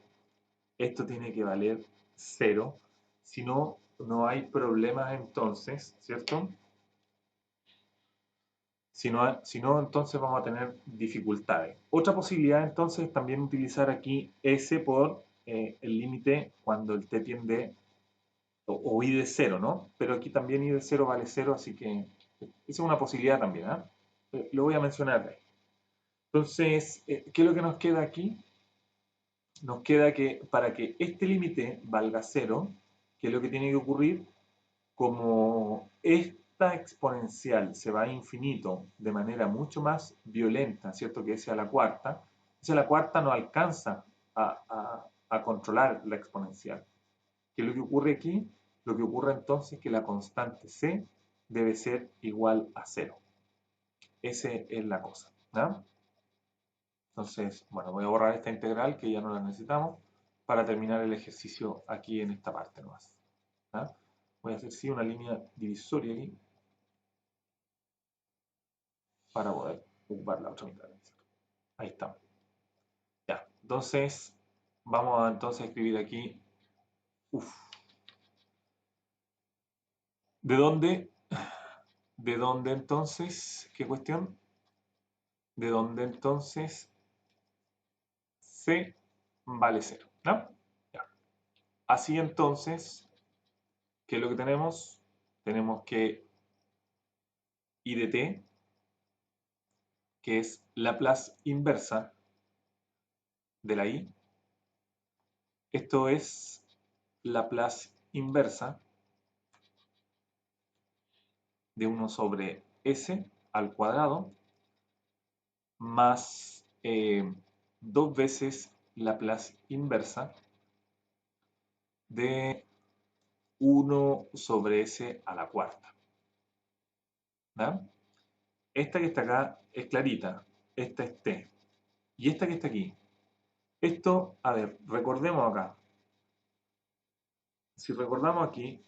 esto tiene que valer 0, si no, no hay problemas entonces, ¿cierto? Si no, entonces vamos a tener dificultades. Otra posibilidad entonces es también utilizar aquí s por el límite cuando el t tiende o i de 0, ¿no? Pero aquí también i de 0 vale 0, así que esa es una posibilidad también, ¿eh? Lo voy a mencionar ahí. Entonces, ¿qué es lo que nos queda aquí? Nos queda que para que este límite valga 0, ¿qué es lo que tiene que ocurrir? Como esta exponencial se va a infinito de manera mucho más violenta, ¿cierto? Que s a la cuarta, s a la cuarta no alcanza a controlar la exponencial. ¿Qué es lo que ocurre aquí? Lo que ocurre entonces es que la constante c debe ser igual a 0. Esa es la cosa, ¿no? Entonces, bueno, voy a borrar esta integral que ya no la necesitamos para terminar el ejercicio aquí en esta parte nomás. ¿Ya? Voy a hacer una línea divisoria aquí para poder ocupar la otra mitad. Ahí está. Ya, entonces vamos a entonces escribir aquí. Uf. ¿De dónde? ¿De dónde entonces? ¿Qué cuestión? ¿De dónde entonces C vale 0? ¿No? Ya. Así entonces, ¿qué es lo que tenemos? Tenemos que I de t, que es Laplace inversa de la I. Esto es Laplace inversa de 1 sobre S al cuadrado más 2 veces Laplace inversa de 1 sobre S a la cuarta. ¿Ya? Esta que está acá es clarita, esta es T. Y esta que está aquí. Esto, a ver, recordemos acá. Si recordamos aquí,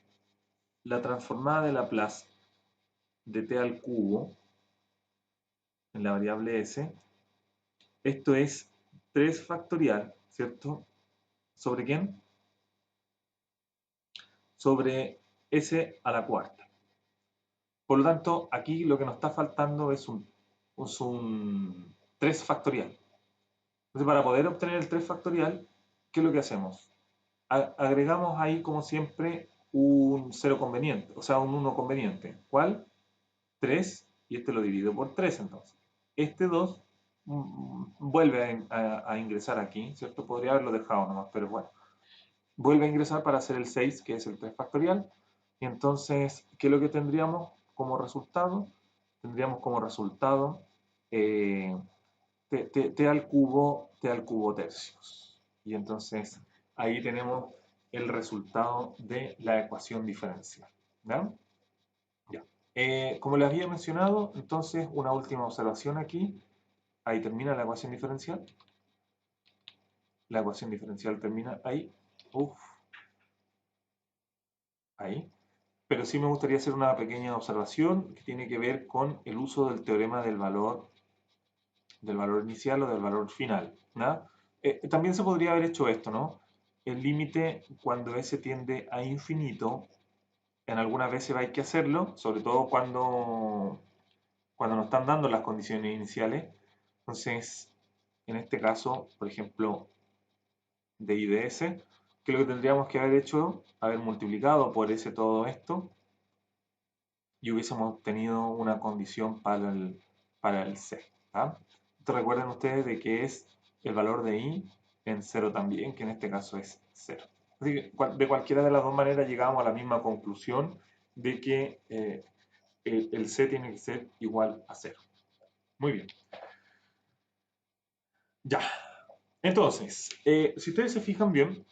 la transformada de Laplace de T al cubo en la variable S, esto es 3 factorial, ¿cierto? ¿Sobre quién? Sobre S a la cuarta. Por lo tanto, aquí lo que nos está faltando es un 3 factorial. Entonces, para poder obtener el 3 factorial, ¿qué es lo que hacemos? Agregamos ahí, como siempre, un 0 conveniente, o sea, un 1 conveniente. ¿Cuál? 3, y este lo divido por 3 entonces. Este 2 vuelve a ingresar aquí, ¿cierto? Podría haberlo dejado nomás, pero bueno. Vuelve a ingresar para hacer el 6, que es el 3 factorial. Y entonces, ¿qué es lo que tendríamos como resultado? Tendríamos como resultado t al cubo tercios. Y entonces ahí tenemos el resultado de la ecuación diferencial. ¿Ya? Ya. Como les había mencionado, entonces una última observación aquí. Ahí termina la ecuación diferencial. La ecuación diferencial termina ahí. Uf. Ahí. Pero sí me gustaría hacer una pequeña observación que tiene que ver con el uso del teorema del valor inicial o del valor final. ¿No? También se podría haber hecho esto, ¿no? El límite cuando S tiende a infinito, en algunas veces hay que hacerlo, sobre todo cuando nos están dando las condiciones iniciales. Entonces, en este caso, por ejemplo, de I de S, que lo que tendríamos que haber hecho, haber multiplicado por S todo esto, y hubiésemos obtenido una condición para el C. ¿Ah? Recuerden ustedes de que es el valor de I en 0 también, que en este caso es 0. Así que de cualquiera de las dos maneras llegamos a la misma conclusión de que el C tiene que ser igual a 0. Muy bien. Ya. Entonces, si ustedes se fijan bien,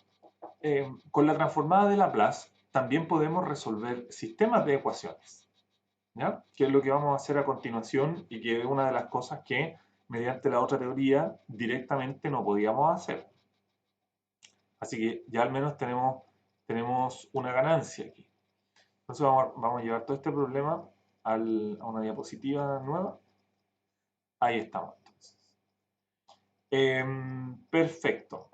con la transformada de Laplace también podemos resolver sistemas de ecuaciones. ¿Ya? Que es lo que vamos a hacer a continuación y que es una de las cosas que mediante la otra teoría directamente no podíamos hacer. Así que ya al menos tenemos una ganancia aquí. Entonces vamos a llevar todo este problema a una diapositiva nueva. Ahí estamos entonces. Perfecto.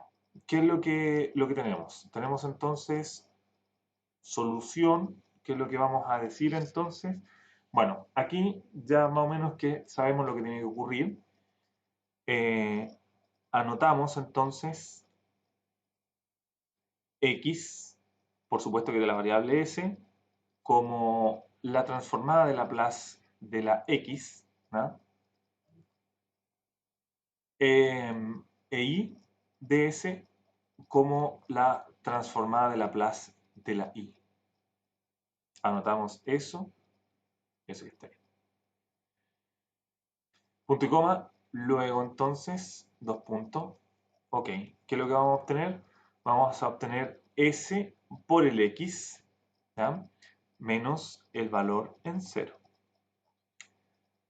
¿Qué es lo que tenemos? Tenemos entonces solución. ¿Qué es lo que vamos a decir entonces? Bueno, aquí ya más o menos que sabemos lo que tiene que ocurrir. Anotamos entonces x, por supuesto que de la variable s, como la transformada de Laplace de la x, ¿no? E y de s como la transformada de Laplace de la y. Anotamos eso que está ahí. Punto y coma, luego entonces, dos puntos. Ok, ¿qué es lo que vamos a obtener? Vamos a obtener S por el X, ¿ya? Menos el valor en 0,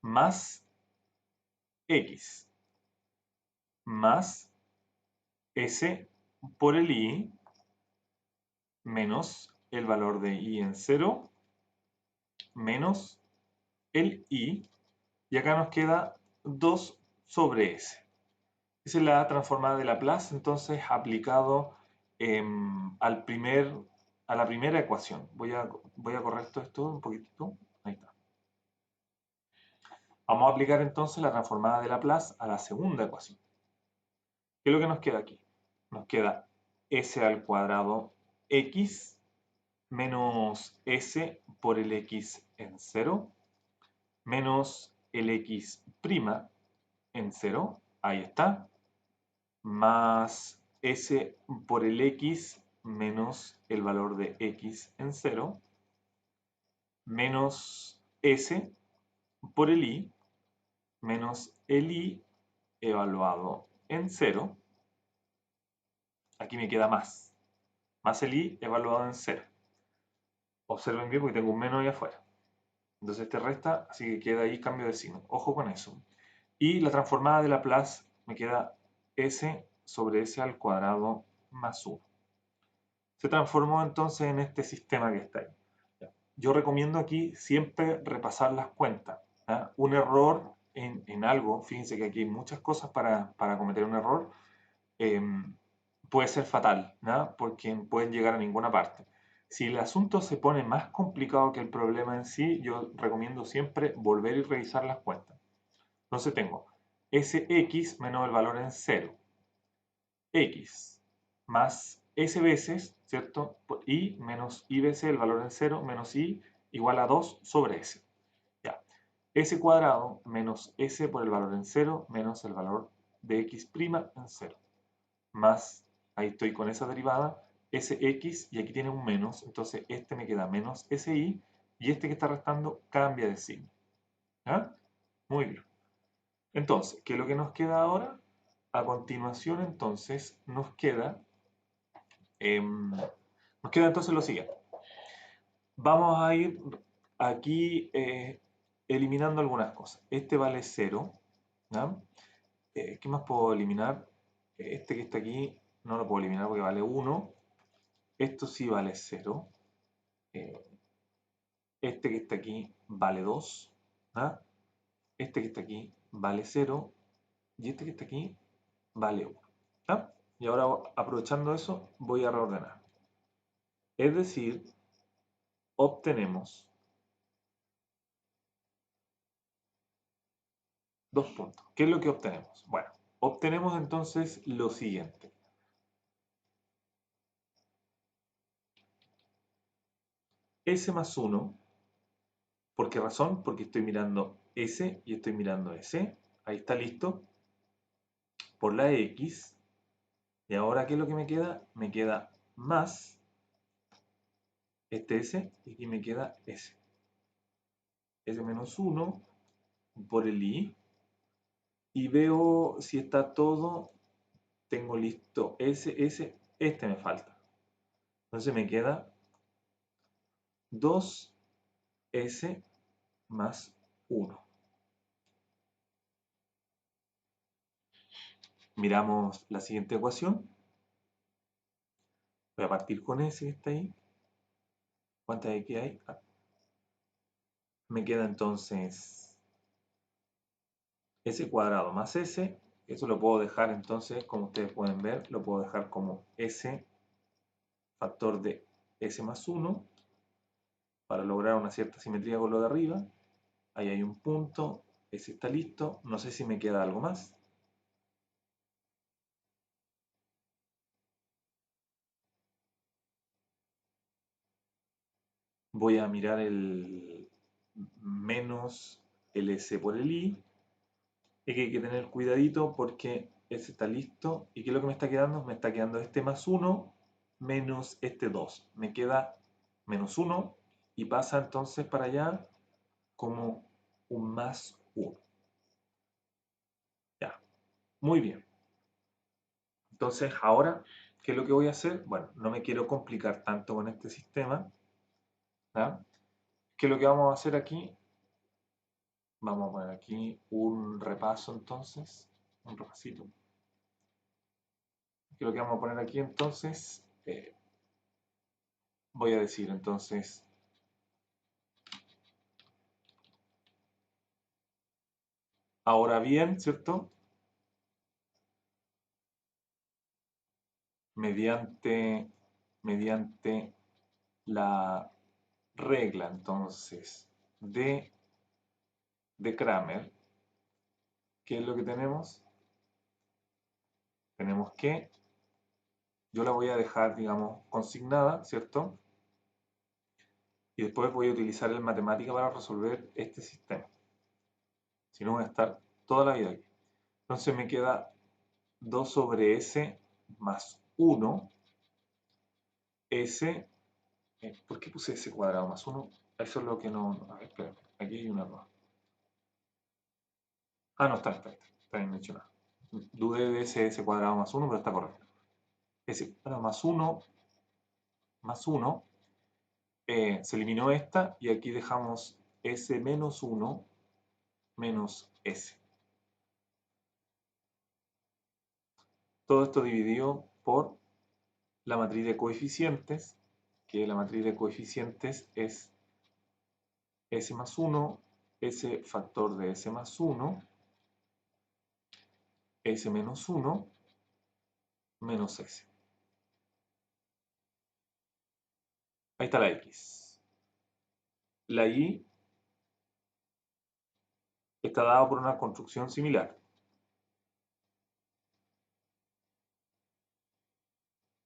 más X, más S por el Y, menos el valor de Y en 0, menos el Y, y acá nos queda 2 sobre S. Esa es la transformada de Laplace, entonces aplicado a la primera ecuación. Voy a correr todo esto un poquitito. Ahí está. Vamos a aplicar entonces la transformada de Laplace a la segunda ecuación. ¿Qué es lo que nos queda aquí? Nos queda s al cuadrado x menos s por el x en 0 menos el x' en 0, ahí está, más s por el x menos el valor de x en 0, menos s por el y menos el y evaluado en 0. Aquí me queda más el y evaluado en 0. Observen bien porque tengo un menos ahí afuera. Entonces este resta, así que queda ahí cambio de signo. Ojo con eso. Y la transformada de Laplace me queda s sobre s al cuadrado más 1. Se transformó entonces en este sistema que está ahí. Yo recomiendo aquí siempre repasar las cuentas. ¿Ya? Un error en algo, fíjense que aquí hay muchas cosas para cometer un error, puede ser fatal, ¿ya? Porque pueden llegar a ninguna parte. Si el asunto se pone más complicado que el problema en sí, yo recomiendo siempre volver y revisar las cuentas. Entonces tengo Sx menos el valor en 0, x más s veces, ¿cierto? Y menos y veces el valor en 0 menos y igual a 2 sobre s. Ya. S cuadrado menos s por el valor en 0 menos el valor de x' en 0. Más, ahí estoy con esa derivada, sx y aquí tiene un menos, entonces este me queda menos si y este que está restando cambia de signo. ¿Ya? Muy bien. Entonces, ¿qué es lo que nos queda ahora? A continuación, entonces, nos queda entonces lo siguiente. Vamos a ir aquí eliminando algunas cosas. Este vale 0. ¿Ya? ¿Qué más puedo eliminar? Este que está aquí no lo puedo eliminar porque vale 1. Esto sí vale 0. Este que está aquí vale 2. ¿Ah? Este que está aquí vale 0. Y este que está aquí vale 1. ¿Ah? Y ahora, aprovechando eso, voy a reordenar. Es decir, obtenemos 2 puntos. ¿Qué es lo que obtenemos? Bueno, obtenemos entonces lo siguiente. S más 1. ¿Por qué razón? Porque estoy mirando S y estoy mirando S. Ahí está listo. Por la X. Y ahora, ¿qué es lo que me queda? Me queda más este S y aquí me queda S. S menos 1 por el I. Y veo si está todo. Tengo listo S, S. Este me falta. Entonces me queda 2S más 1. Miramos la siguiente ecuación. Voy a partir con S que está ahí. ¿Cuántas X hay? Me queda entonces S cuadrado más S. Eso lo puedo dejar entonces, como ustedes pueden ver, lo puedo dejar como S factor de S más 1 para lograr una cierta simetría con lo de arriba. Ahí hay un punto. S está listo. No sé si me queda algo más. Voy a mirar el menos el S por el I. Es que hay que tener cuidadito porque S está listo. ¿Y qué es lo que me está quedando? Me está quedando este más 1 menos este 2. Me queda menos 1 y pasa entonces para allá como un más 1. Ya, muy bien. Entonces ahora, ¿qué es lo que voy a hacer? Bueno, no me quiero complicar tanto con este sistema. ¿Ya? ¿Qué es lo que vamos a hacer aquí? Vamos a poner aquí un repaso entonces, un repasito. ¿Qué es lo que vamos a poner aquí entonces? Voy a decir entonces Ahora bien, ¿cierto? Mediante la regla, entonces, de Cramer, ¿qué es lo que tenemos? Tenemos que, yo la voy a dejar, digamos, consignada, ¿cierto? Y después voy a utilizar el matemática para resolver este sistema. Si no, voy a estar toda la vida aquí. Entonces me queda 2 sobre s más 1, s, ¿por qué puse s cuadrado más 1? Eso es lo que no, a ver, espera, aquí hay un error. Ah, no, está bien mencionado. Dudé de ese s cuadrado más 1, pero está correcto. S cuadrado más 1, se eliminó esta y aquí dejamos s menos 1 menos s. Todo esto dividido por la matriz de coeficientes, que la matriz de coeficientes es s más 1, s factor de s más 1, s menos 1, menos s. Ahí está la x. La y está dada por una construcción similar.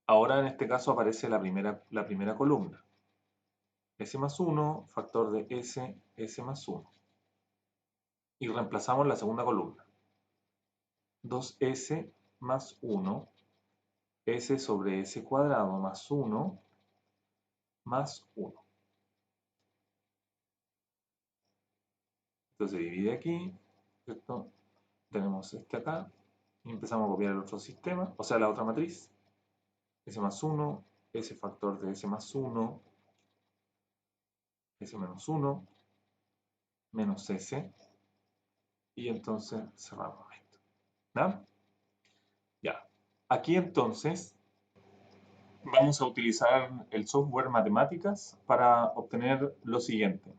Ahora en este caso aparece la primera columna. S más 1, factor de s, s más 1. Y reemplazamos la segunda columna. 2s más 1, s sobre s cuadrado más 1, más 1. Entonces se divide aquí, ¿cierto? Tenemos este acá, y empezamos a copiar el otro sistema, o sea, la otra matriz. S más 1, s factor de s más 1, s menos 1, menos s, y entonces cerramos esto. ¿Ya? Ya. Aquí entonces vamos a utilizar el software Matemáticas para obtener lo siguiente.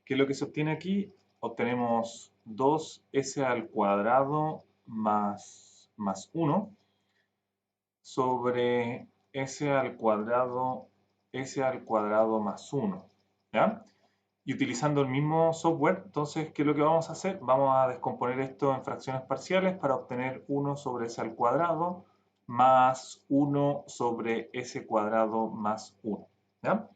¿Qué es lo que se obtiene aquí? Obtenemos 2s al cuadrado más 1 sobre s al cuadrado más 1. ¿Ya? Y utilizando el mismo software, entonces, ¿qué es lo que vamos a hacer? Vamos a descomponer esto en fracciones parciales para obtener 1 sobre s al cuadrado más 1 sobre s cuadrado más 1. ¿Ya?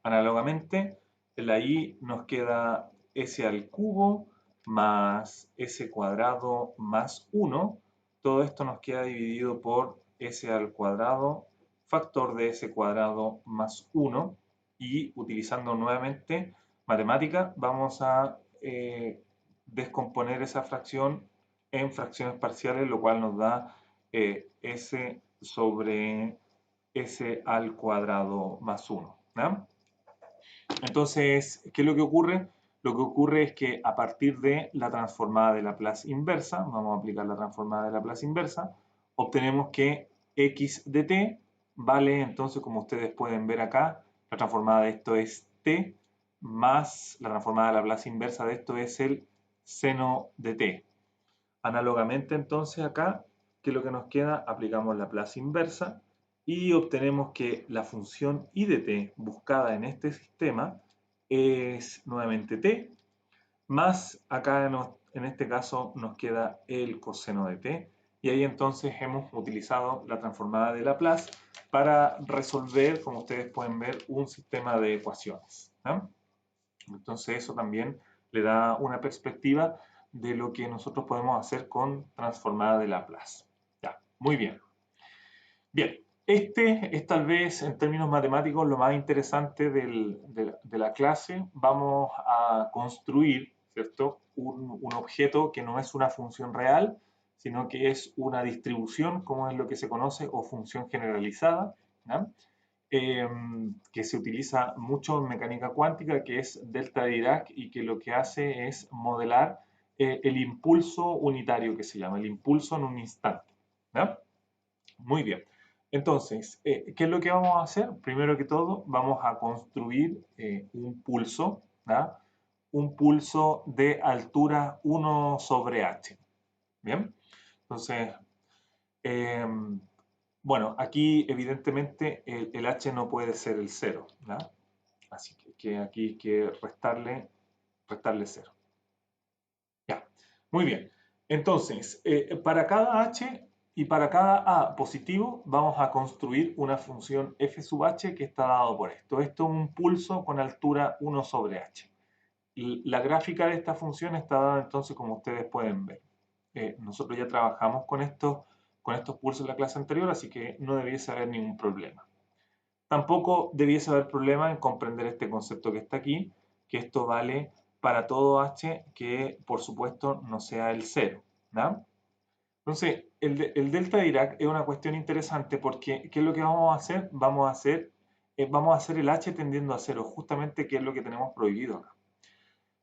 Análogamente, en la y nos queda s al cubo más s cuadrado más 1. Todo esto nos queda dividido por s al cuadrado, factor de s cuadrado más 1. Y utilizando nuevamente matemática, vamos a descomponer esa fracción en fracciones parciales, lo cual nos da s sobre s al cuadrado más 1. ¿Ya? Entonces, ¿qué es lo que ocurre? Lo que ocurre es que a partir de la transformada de Laplace inversa, vamos a aplicar la transformada de Laplace inversa, obtenemos que x de t vale, entonces, como ustedes pueden ver acá, la transformada de esto es t, más la transformada de Laplace inversa de esto es el seno de t. Análogamente, entonces, acá, ¿qué es lo que nos queda? Aplicamos la Laplace inversa y obtenemos que la función I de t buscada en este sistema es nuevamente t, más acá en este caso nos queda el coseno de t, y ahí entonces hemos utilizado la transformada de Laplace para resolver, como ustedes pueden ver, un sistema de ecuaciones. ¿No? Entonces eso también le da una perspectiva de lo que nosotros podemos hacer con transformada de Laplace. Ya, muy bien. Bien, este es tal vez en términos matemáticos lo más interesante de la clase. Vamos a construir, ¿cierto? Un objeto que no es una función real, sino que es una distribución, como es lo que se conoce, o función generalizada, ¿no? Que se utiliza mucho en mecánica cuántica, que es delta de Dirac, y que lo que hace es modelar el impulso unitario, que se llama, el impulso en un instante. ¿No? Muy bien. Entonces, ¿qué es lo que vamos a hacer? Primero que todo, vamos a construir un pulso, ¿no? un pulso de altura 1 sobre h. ¿Bien? Entonces, bueno, aquí evidentemente el h no puede ser el 0, ¿no? Así que aquí hay que restarle 0. Ya, muy bien. Entonces, para cada h y para cada a positivo vamos a construir una función f sub h que está dado por esto. Esto es un pulso con altura 1 sobre h. La gráfica de esta función está dada entonces como ustedes pueden ver. Nosotros ya trabajamos con estos pulsos en la clase anterior, así que no debiese haber ningún problema. Tampoco debiese haber problema en comprender este concepto que está aquí, que esto vale para todo h que por supuesto no sea el 0. ¿No? Entonces, el delta de Dirac es una cuestión interesante porque ¿qué es lo que vamos a hacer? Vamos a hacer el h tendiendo a 0, justamente que es lo que tenemos prohibido acá.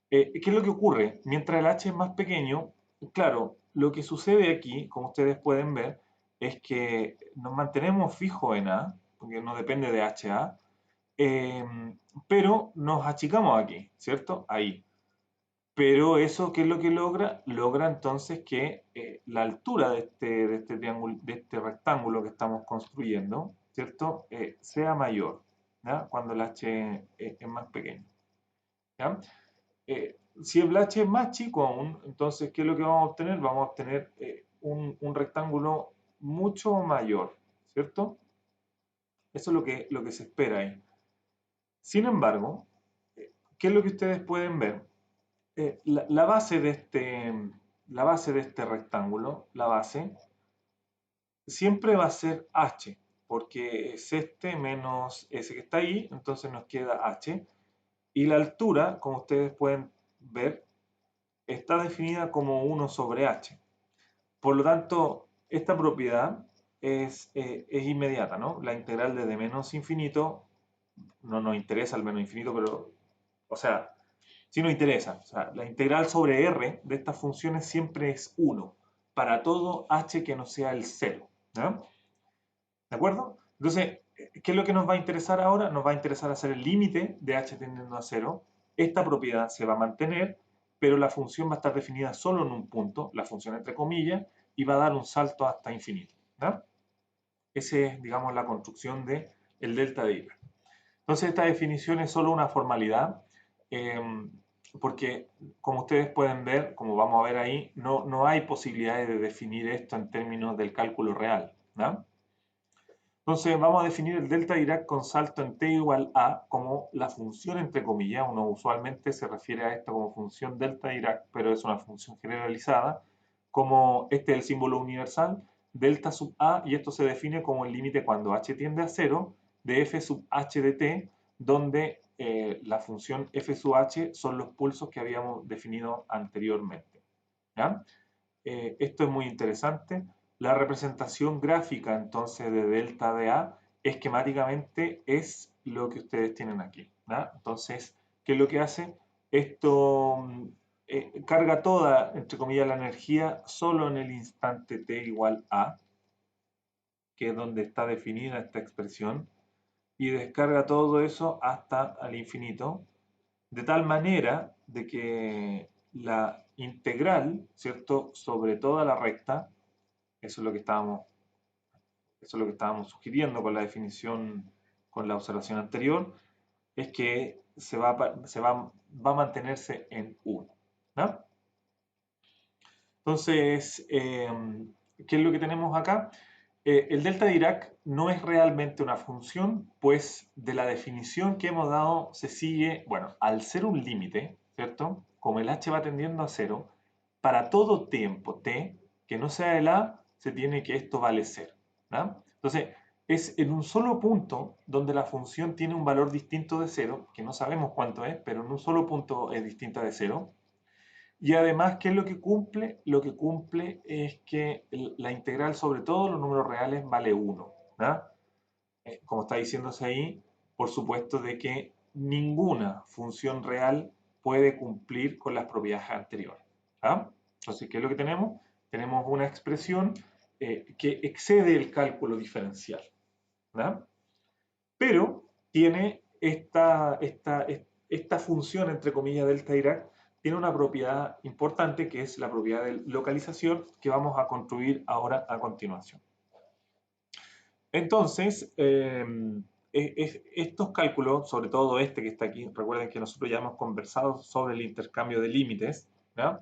¿Qué es lo que ocurre? Mientras el h es más pequeño, claro, lo que sucede aquí, como ustedes pueden ver, es que nos mantenemos fijos en A, porque no depende de HA, eh, pero nos achicamos aquí, ¿cierto? Ahí. Pero eso, ¿qué es lo que logra? Logra entonces que la altura de este triángulo, de este rectángulo que estamos construyendo, ¿cierto? Sea mayor, ¿ya? Cuando el h es más pequeño, ¿ya? Si el h es más chico aún, entonces, ¿qué es lo que vamos a obtener? Vamos a obtener un rectángulo mucho mayor, ¿cierto? Eso es lo que se espera ahí. Sin embargo, ¿qué es lo que ustedes pueden ver? La base de este rectángulo, la base, siempre va a ser h, porque es este menos ese que está ahí, entonces nos queda h. Y la altura, como ustedes pueden ver, está definida como 1 sobre h. Por lo tanto, esta propiedad es inmediata, ¿no? La integral desde menos infinito, no nos interesa el menos infinito, pero, o sea, sí nos interesa. O sea, la integral sobre r de estas funciones siempre es 1, para todo h que no sea el 0, ¿no? ¿De acuerdo? Entonces, ¿qué es lo que nos va a interesar ahora? Nos va a interesar hacer el límite de h tendiendo a 0. Esta propiedad se va a mantener, pero la función va a estar definida solo en un punto, la función entre comillas, y va a dar un salto hasta infinito, ¿no? Esa es, digamos, la construcción del delta de Dirac. Entonces, esta definición es solo una formalidad, eh, porque, como ustedes pueden ver, como vamos a ver ahí, no hay posibilidades de definir esto en términos del cálculo real, ¿no? Entonces vamos a definir el delta de Dirac con salto en t igual a como la función entre comillas. Uno usualmente se refiere a esto como función delta de Dirac, pero es una función generalizada, como este es el símbolo universal, delta sub a, y esto se define como el límite cuando h tiende a 0 de f sub h de t, donde la función f sub h son los pulsos que habíamos definido anteriormente. ¿Ya? Esto es muy interesante. La representación gráfica entonces de delta de A esquemáticamente es lo que ustedes tienen aquí, ¿no? Entonces, ¿qué es lo que hace? Esto carga toda, entre comillas, la energía solo en el instante t igual a, que es donde está definida esta expresión, y descarga todo eso hasta al infinito, de tal manera de que la integral, ¿cierto?, sobre toda la recta, eso es lo que estábamos sugiriendo con la definición, con la observación anterior, es que va a mantenerse en 1, ¿no? Entonces, ¿qué es lo que tenemos acá? El delta de Dirac no es realmente una función, pues de la definición que hemos dado se sigue, bueno, al ser un límite, ¿cierto? Como el h va tendiendo a 0, para todo tiempo t que no sea el a, se tiene que esto vale 0, ¿no? Entonces, es en un solo punto donde la función tiene un valor distinto de 0, que no sabemos cuánto es, pero en un solo punto es distinta de 0, y además, ¿qué es lo que cumple? Lo que cumple es que la integral sobre todos los números reales vale 1. ¿No? Como está diciéndose ahí, por supuesto de que ninguna función real puede cumplir con las propiedades anteriores. ¿Ah? Entonces, ¿qué es lo que tenemos? Tenemos una expresión que excede el cálculo diferencial. ¿No? Pero tiene esta función, entre comillas, delta Dirac, tiene una propiedad importante que es la propiedad de localización que vamos a construir ahora a continuación. Entonces, estos cálculos, sobre todo este que está aquí, recuerden que nosotros ya hemos conversado sobre el intercambio de límites, ¿ya?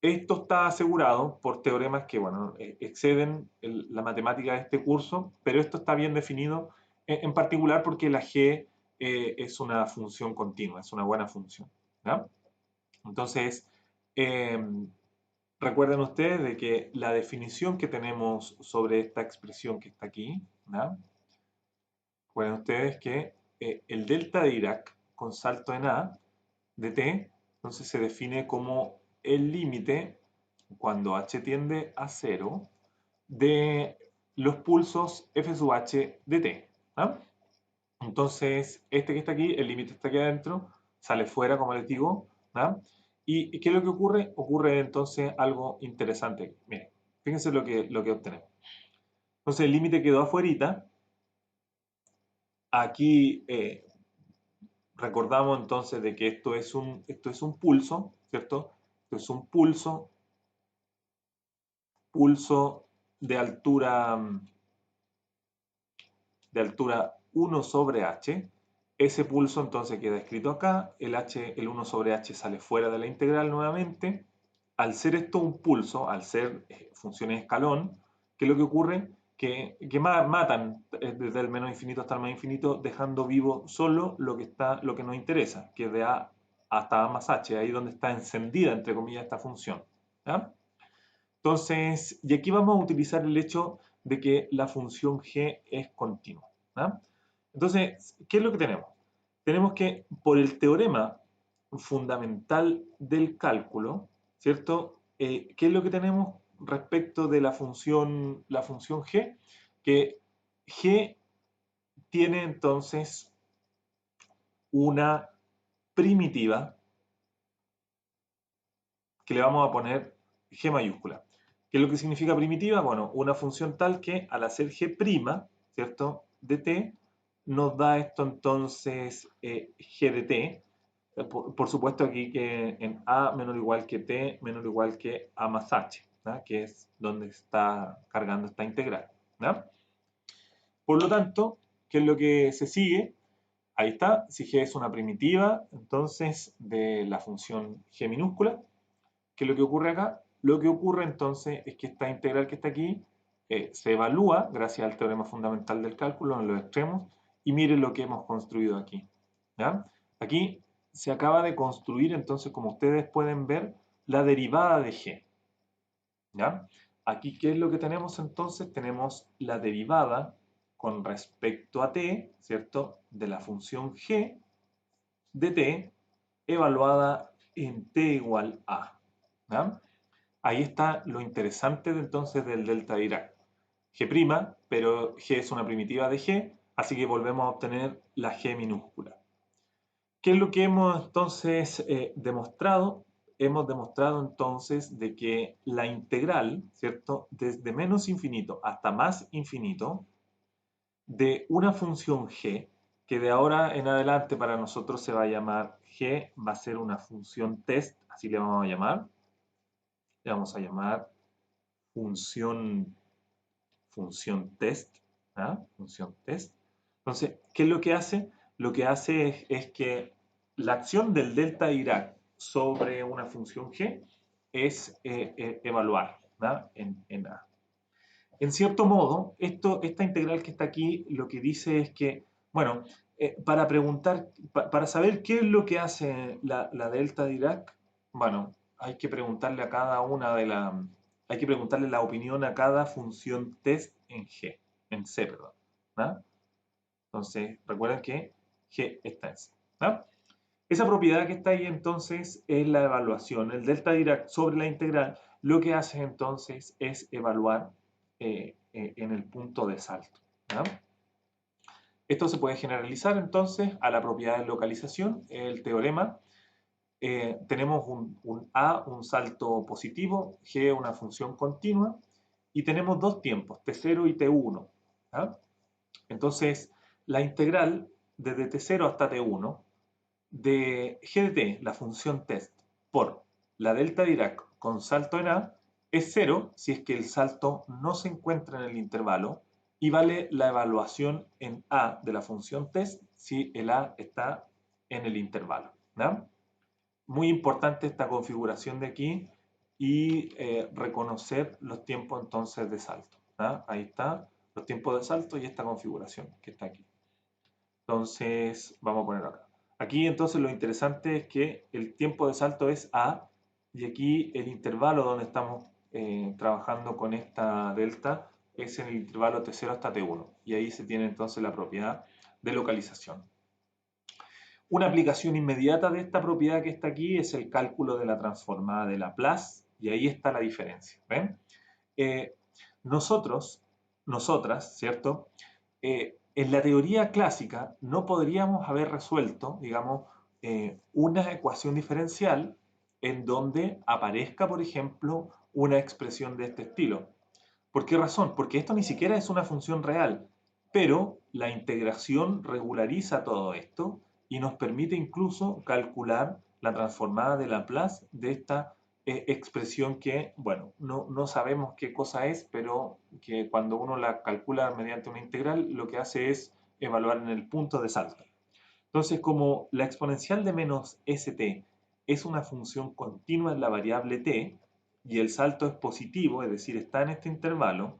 Esto está asegurado por teoremas que, bueno, exceden la matemática de este curso, pero esto está bien definido en particular porque la G es una función continua, es una buena función, ¿ya? Entonces, recuerden ustedes de que la definición que tenemos sobre esta expresión que está aquí, ¿ya? Recuerden ustedes que el delta de Dirac con salto en A de t, entonces se define como el límite cuando h tiende a 0 de los pulsos f sub h de t. ¿Ah? Entonces, este que está aquí, el límite está aquí adentro, sale fuera, como les digo. ¿Ah? ¿Y qué es lo que ocurre? Ocurre entonces algo interesante. Miren, fíjense lo que obtenemos. Entonces, el límite quedó afuerita. Aquí recordamos entonces de que esto es un pulso, ¿cierto? Esto es un pulso de altura 1 sobre h. Ese pulso entonces queda escrito acá, el 1 sobre h sale fuera de la integral nuevamente. Al ser esto un pulso, al ser funciones escalón, ¿qué es lo que ocurre? Que matan desde el menos infinito hasta el más infinito, dejando vivo solo lo que nos interesa, que es de a hasta a más h, ahí donde está encendida, entre comillas, esta función. ¿Ya? Entonces, y aquí vamos a utilizar el hecho de que la función g es continua. ¿Ya? Entonces, ¿qué es lo que tenemos? Tenemos que, por el teorema fundamental del cálculo, ¿cierto? ¿Qué es lo que tenemos respecto de la función g? Que g tiene entonces una primitiva que le vamos a poner g mayúscula. ¿Qué es lo que significa primitiva? Bueno, una función tal que al hacer g', ¿cierto? De t, nos da esto entonces g de t. Por supuesto aquí que en a menor o igual que t menor o igual que a más h, ¿no? Que es donde está cargando esta integral, ¿no? Por lo tanto, ¿qué es lo que se sigue? Ahí está, si g es una primitiva, entonces de la función g minúscula, ¿qué es lo que ocurre acá? Lo que ocurre entonces es que esta integral que está aquí se evalúa gracias al teorema fundamental del cálculo en los extremos y miren lo que hemos construido aquí, ¿ya? Aquí se acaba de construir entonces, como ustedes pueden ver, la derivada de g, ¿ya? Aquí, ¿qué es lo que tenemos entonces? Tenemos la derivada con respecto a t, ¿cierto? De la función g de t evaluada en t igual a, ¿ya? Ahí está lo interesante entonces del delta de Dirac. G', pero G es una primitiva de G, así que volvemos a obtener la G minúscula. ¿Qué es lo que hemos entonces demostrado? Hemos demostrado entonces de que la integral, ¿cierto? Desde menos infinito hasta más infinito de una función G, que de ahora en adelante para nosotros se va a llamar G, va a ser una función test, así le vamos a llamar. Le vamos a llamar función test, ¿ah? Función test. Entonces, ¿qué es lo que hace? Lo que hace es que la acción del delta Dirac sobre una función g es evaluar, ¿no? en A. En cierto modo, esta integral que está aquí lo que dice es que, bueno, para preguntar, para saber qué es lo que hace la delta Dirac, bueno, hay que preguntarle a cada una de las hay que preguntarle la opinión a cada función test en G, en C, perdón. ¿No? Entonces, recuerden que G está en C. ¿No? Esa propiedad que está ahí entonces es la evaluación. El delta Dirac sobre la integral lo que hace entonces es evaluar en el punto de salto. ¿No? Esto se puede generalizar entonces a la propiedad de localización, el teorema. Tenemos un A, un salto positivo, G, una función continua, y tenemos dos tiempos, T0 y T1. ¿Ah? Entonces, la integral desde T0 hasta T1 de g de t, la función test, por la delta Dirac con salto en A, es 0 si es que el salto no se encuentra en el intervalo y vale la evaluación en A de la función test si el A está en el intervalo. ¿No? Muy importante esta configuración de aquí y reconocer los tiempos entonces de salto. ¿No? Ahí está, los tiempos de salto y esta configuración que está aquí. Entonces, vamos a poner acá. Aquí entonces lo interesante es que el tiempo de salto es A y aquí el intervalo donde estamos trabajando con esta delta es en el intervalo T0 hasta T1 y ahí se tiene entonces la propiedad de localización. Una aplicación inmediata de esta propiedad que está aquí es el cálculo de la transformada de Laplace y ahí está la diferencia. ¿Ven? Nosotras, ¿cierto? En la teoría clásica no podríamos haber resuelto, digamos, una ecuación diferencial en donde aparezca, por ejemplo, una expresión de este estilo. ¿Por qué razón? Porque esto ni siquiera es una función real, pero la integración regulariza todo esto y nos permite incluso calcular la transformada de Laplace de esta expresión que, bueno, no sabemos qué cosa es, pero que cuando uno la calcula mediante una integral, lo que hace es evaluar en el punto de salto. Entonces, como la exponencial de menos st es una función continua en la variable t, y el salto es positivo, es decir, está en este intervalo,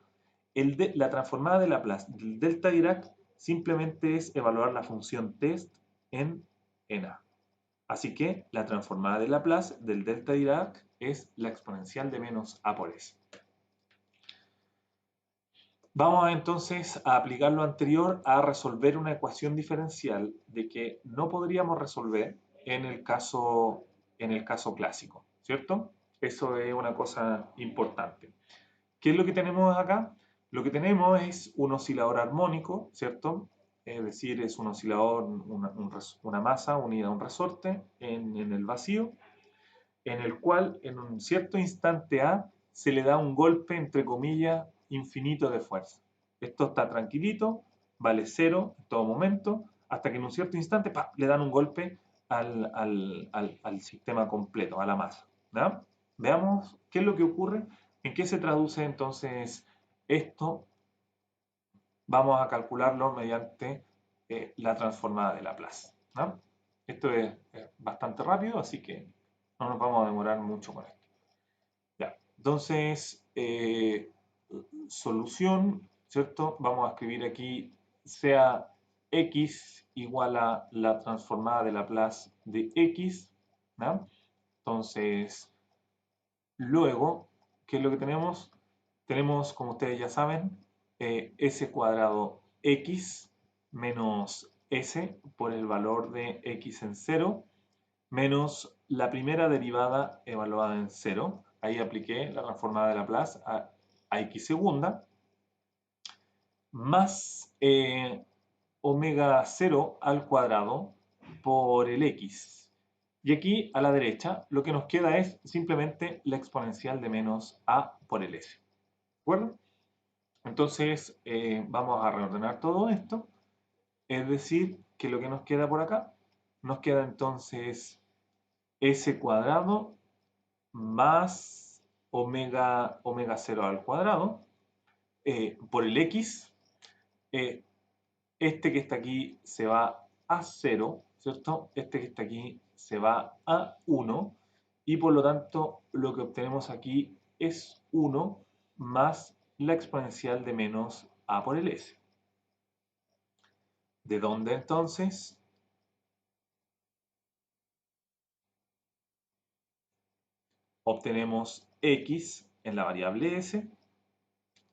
la transformada de Laplace del delta Dirac simplemente es evaluar la función test en A. Así que la transformada de Laplace del delta Dirac es la exponencial de menos a por s. Vamos entonces a aplicar lo anterior a resolver una ecuación diferencial de que no podríamos resolver en el caso clásico, ¿cierto? Eso es una cosa importante. ¿Qué es lo que tenemos acá? Lo que tenemos es un oscilador armónico, ¿cierto? Es decir, es un oscilador, una masa unida a un resorte en el vacío, en el cual en un cierto instante A se le da un golpe, entre comillas, infinito de fuerza. Esto está tranquilito, vale 0 en todo momento, hasta que en un cierto instante le dan un golpe al sistema completo, a la masa. ¿No? Veamos qué es lo que ocurre, en qué se traduce entonces esto. Vamos a calcularlo mediante la transformada de Laplace. ¿No? Esto es bastante rápido, así que no nos vamos a demorar mucho con esto. Ya. Entonces, solución, ¿cierto? Vamos a escribir aquí sea x igual a la transformada de Laplace de x, ¿no? Entonces, luego, ¿qué es lo que tenemos? Tenemos, como ustedes ya saben, s cuadrado x menos s por el valor de x en 0 menos la primera derivada evaluada en 0. Ahí apliqué la transformada de Laplace a x segunda, más omega 0 al cuadrado por el x. Y aquí a la derecha lo que nos queda es simplemente la exponencial de menos a por el s. ¿De acuerdo? Entonces vamos a reordenar todo esto. Es decir, que lo que nos queda por acá, nos queda entonces s cuadrado más omega 0 al cuadrado por el x. Este que está aquí se va a 0, ¿cierto? Este que está aquí se va a 1 y por lo tanto lo que obtenemos aquí es 1 más la exponencial de menos a por el s. ¿De dónde entonces? Obtenemos x en la variable s.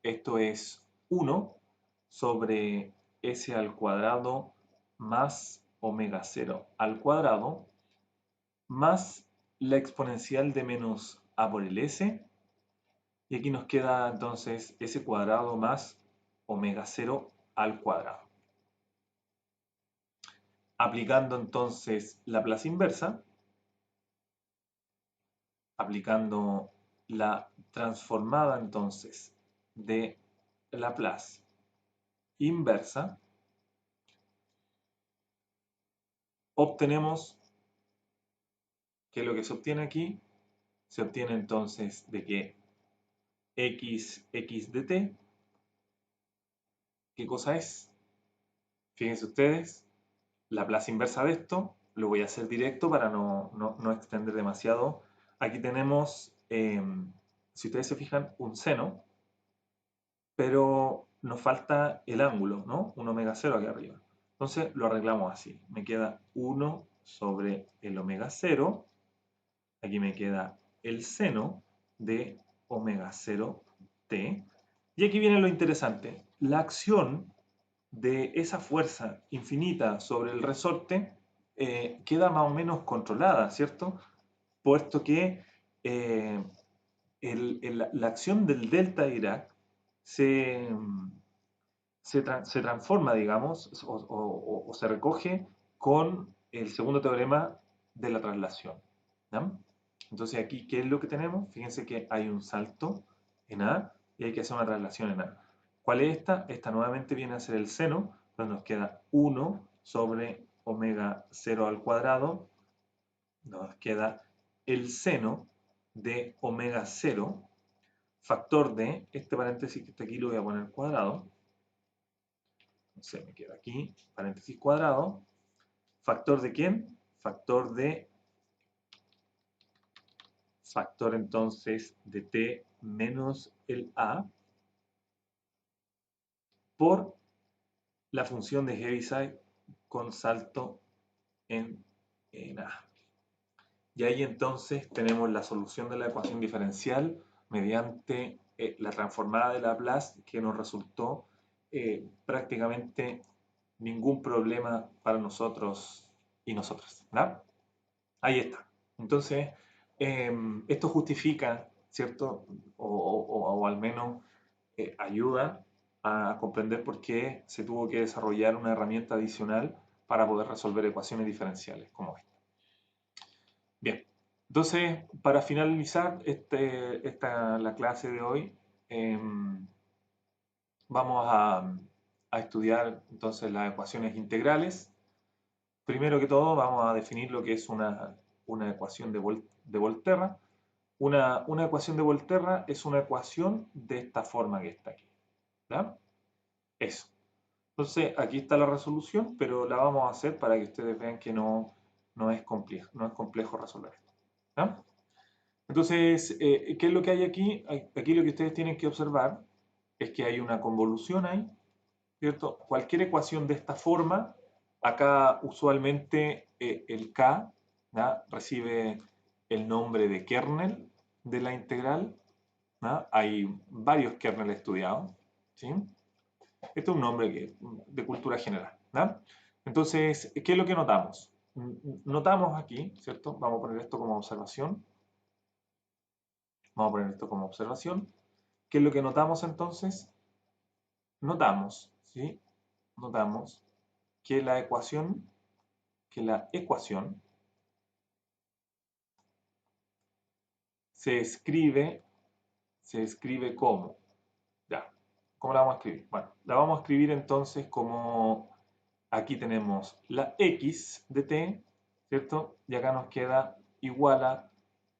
Esto es 1 sobre s al cuadrado más omega 0 al cuadrado más la exponencial de menos a por el s. Y aquí nos queda entonces s cuadrado más omega 0 al cuadrado. Aplicando entonces la Laplace inversa, aplicando la transformada entonces de Laplace inversa, obtenemos, ¿qué es lo que se obtiene aquí? Se obtiene entonces de que x de t, ¿qué cosa es? Fíjense ustedes, la plaza inversa de esto, lo voy a hacer directo para no extender demasiado. Aquí tenemos, si ustedes se fijan, un seno, pero nos falta el ángulo, ¿no? Un omega 0 aquí arriba. Entonces lo arreglamos así. Me queda 1 sobre el omega 0. Aquí me queda el seno de omega 0t. Y aquí viene lo interesante. La acción de esa fuerza infinita sobre el resorte queda más o menos controlada, ¿cierto? Puesto que la acción del delta de Dirac se transforma, digamos, o se recoge con el segundo teorema de la traslación. ¿Ya? Entonces aquí, ¿qué es lo que tenemos? Fíjense que hay un salto en A y hay que hacer una traslación en A. ¿Cuál es esta? Esta nuevamente viene a ser el seno, entonces nos queda 1 sobre omega 0 al cuadrado, nos queda el seno de omega 0, factor de, este paréntesis que está aquí lo voy a poner cuadrado, se me queda aquí, paréntesis cuadrado, factor de quién? Factor entonces de t menos el a por la función de Heaviside con salto en a. Y ahí entonces tenemos la solución de la ecuación diferencial mediante la transformada de Laplace que nos resultó prácticamente ningún problema para nosotros y nosotras. ¿No? Ahí está. Entonces, esto justifica, ¿cierto? O al menos ayuda a comprender por qué se tuvo que desarrollar una herramienta adicional para poder resolver ecuaciones diferenciales como esta. Bien, entonces, para finalizar la clase de hoy, vamos a estudiar entonces las ecuaciones integrales. Primero que todo, vamos a definir lo que es una ecuación de Volterra. Una ecuación de Volterra es una ecuación de esta forma que está aquí. ¿Ya? Eso. Entonces, aquí está la resolución, pero la vamos a hacer para que ustedes vean que no es complejo resolver esto. ¿Ya? Entonces, ¿qué es lo que hay aquí? Aquí lo que ustedes tienen que observar es que hay una convolución ahí, ¿cierto? Cualquier ecuación de esta forma, acá usualmente el k, ¿ya? Recibe el nombre de kernel de la integral, ¿ya? Hay varios kernels estudiados, ¿sí? Este es un nombre de cultura general, ¿ya? Entonces, ¿qué es lo que notamos? Notamos aquí, ¿cierto? Vamos a poner esto como observación. Vamos a poner esto como observación. ¿Qué es lo que notamos entonces? Notamos, ¿sí? Notamos que la ecuación se escribe como, ya, ¿cómo la vamos a escribir? Bueno, la vamos a escribir entonces como, aquí tenemos la x de t, ¿cierto? Y acá nos queda igual a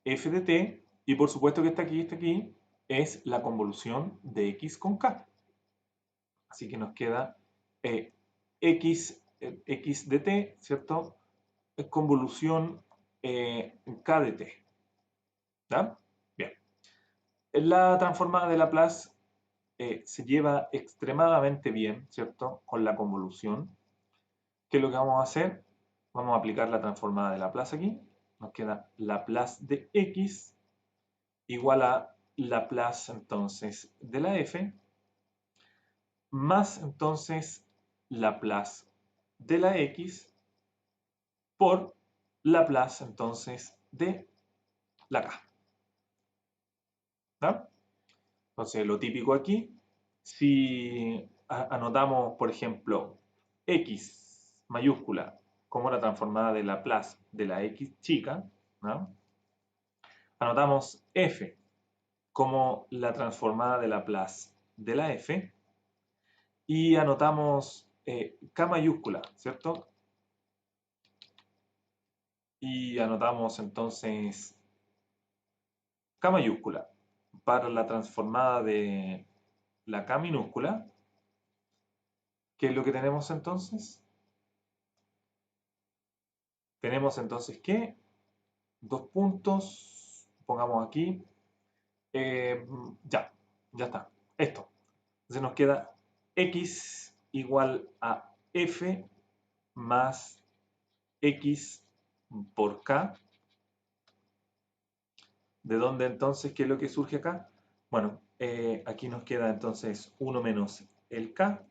f de t, y por supuesto que está aquí, es la convolución de x con k. Así que nos queda x de t, ¿cierto? Es convolución k de t. ¿Ya? Bien. La transformada de Laplace se lleva extremadamente bien, ¿cierto? Con la convolución. ¿Qué es lo que vamos a hacer? Vamos a aplicar la transformada de Laplace aquí. Nos queda Laplace de x igual a Laplace entonces de la f más entonces Laplace de la x por Laplace entonces de la k. ¿Ya? Entonces lo típico aquí, si anotamos por ejemplo x mayúscula como la transformada de Laplace de la x chica, ¿no? Anotamos f como la transformada de Laplace de la f y anotamos k mayúscula, ¿cierto? Y anotamos entonces K mayúscula para la transformada de la K minúscula. ¿Qué es lo que tenemos entonces? Tenemos entonces que dos puntos, pongamos aquí, ya, ya está, esto. Entonces nos queda x igual a f más x por k. ¿De dónde entonces qué es lo que surge acá? Bueno, aquí nos queda entonces 1 menos el k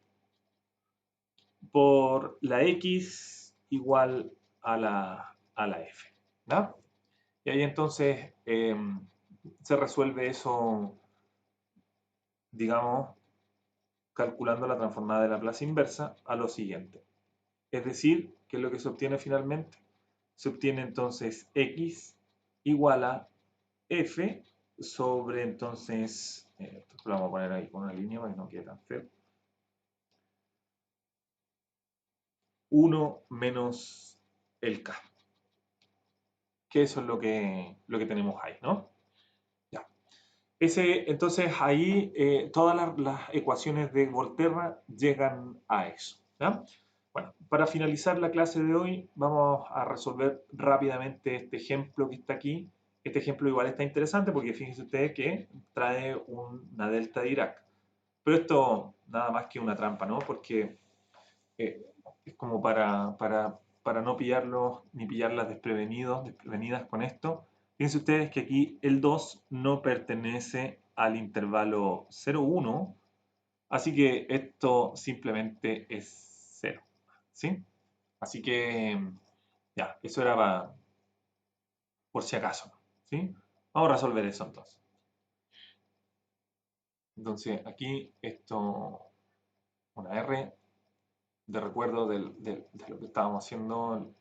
por la x igual a la f. ¿Ya? Y ahí entonces se resuelve eso, digamos, calculando la transformada de Laplace inversa a lo siguiente. Es decir, ¿qué es lo que se obtiene finalmente? Se obtiene entonces x igual a f sobre entonces, esto lo vamos a poner ahí con una línea para que no quede tan feo, 1 menos el k, que eso es lo que tenemos ahí, ¿no? Ya. Entonces ahí todas las ecuaciones de Volterra llegan a eso, ¿ya? Bueno, para finalizar la clase de hoy vamos a resolver rápidamente este ejemplo que está aquí. Este ejemplo igual está interesante porque fíjense ustedes que trae una delta de Dirac. Pero esto nada más que una trampa, ¿no? Porque es como para no pillarlos ni pillarlas desprevenidas con esto. Fíjense ustedes que aquí el 2 no pertenece al intervalo 0,1, así que esto simplemente es 0, ¿sí? Así que ya, eso era por si acaso, ¿sí? Vamos a resolver eso entonces. Entonces aquí esto, una R de recuerdo de lo que estábamos haciendo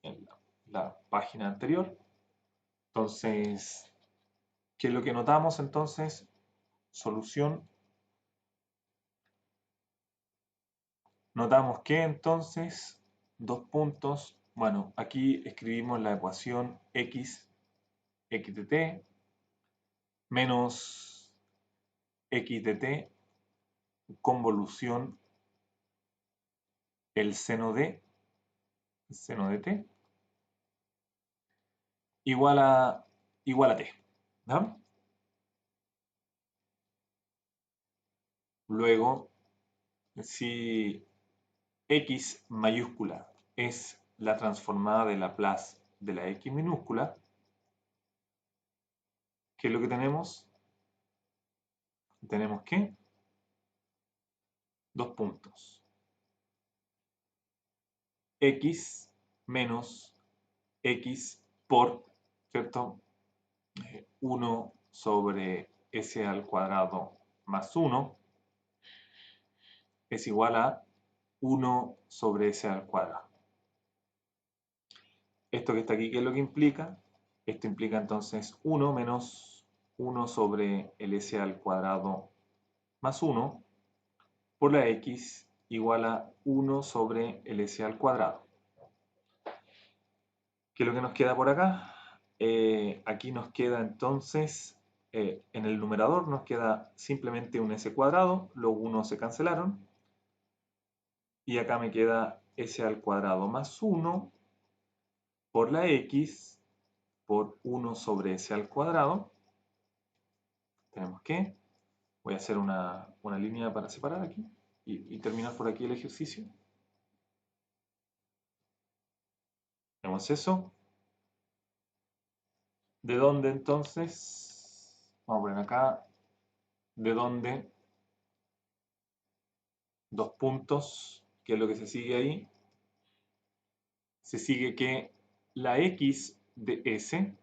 en la página anterior. Entonces, ¿qué es lo que notamos entonces? Solución. Notamos que entonces, dos puntos, bueno, aquí escribimos la ecuación x de t menos x de t convolución el seno de t igual a t, ¿no? Luego, si x mayúscula es la transformada de Laplace de la x minúscula, ¿qué es lo que tenemos? Tenemos que dos puntos. X menos x por, ¿cierto? 1 sobre s al cuadrado más 1 es igual a 1 sobre s al cuadrado. Esto que está aquí, ¿qué es lo que implica? Esto implica entonces 1 menos 1 sobre el s al cuadrado más 1 por la x igual a 1 sobre el s al cuadrado. ¿Qué es lo que nos queda por acá? Aquí nos queda entonces, en el numerador nos queda simplemente un s cuadrado, los 1 se cancelaron, y acá me queda s al cuadrado más 1 por la x por 1 sobre s al cuadrado. Tenemos que, voy a hacer una línea para separar aquí y terminar por aquí el ejercicio. Tenemos eso. ¿De dónde entonces? Vamos a poner acá, ¿de dónde? Dos puntos, ¿qué es lo que se sigue ahí? Se sigue que la x de s,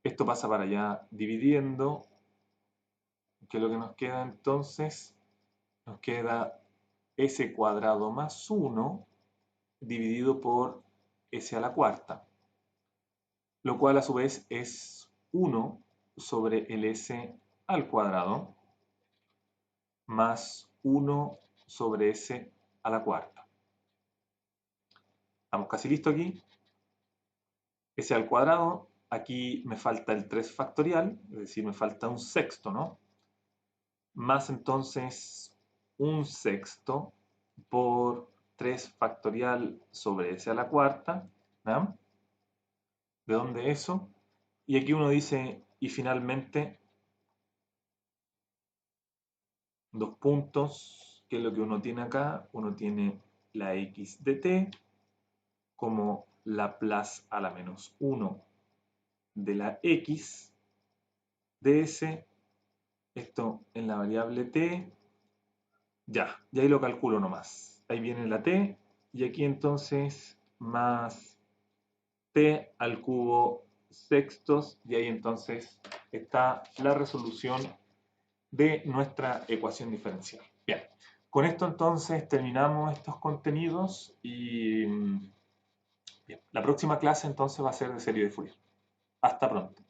esto pasa para allá dividiendo, ¿qué es lo que nos queda entonces? Nos queda s cuadrado más 1 dividido por s a la cuarta, lo cual a su vez es 1 sobre el s al cuadrado más 1 sobre s a la cuarta. Estamos casi listos aquí. S al cuadrado, aquí me falta el 3 factorial, es decir, me falta un sexto, ¿no? Más entonces un sexto por 3 factorial sobre S a la cuarta, ¿no? ¿De dónde eso? Y aquí uno dice, y finalmente, dos puntos, ¿qué es lo que uno tiene acá? Uno tiene la x de t como Laplace a la menos 1 de la x de s, esto en la variable t, ya, y ahí lo calculo nomás. Ahí viene la t, y aquí entonces más t al cubo sextos, y ahí entonces está la resolución de nuestra ecuación diferencial. Bien, con esto entonces terminamos estos contenidos y bien, la próxima clase entonces va a ser de serie de Fourier. Hasta pronto.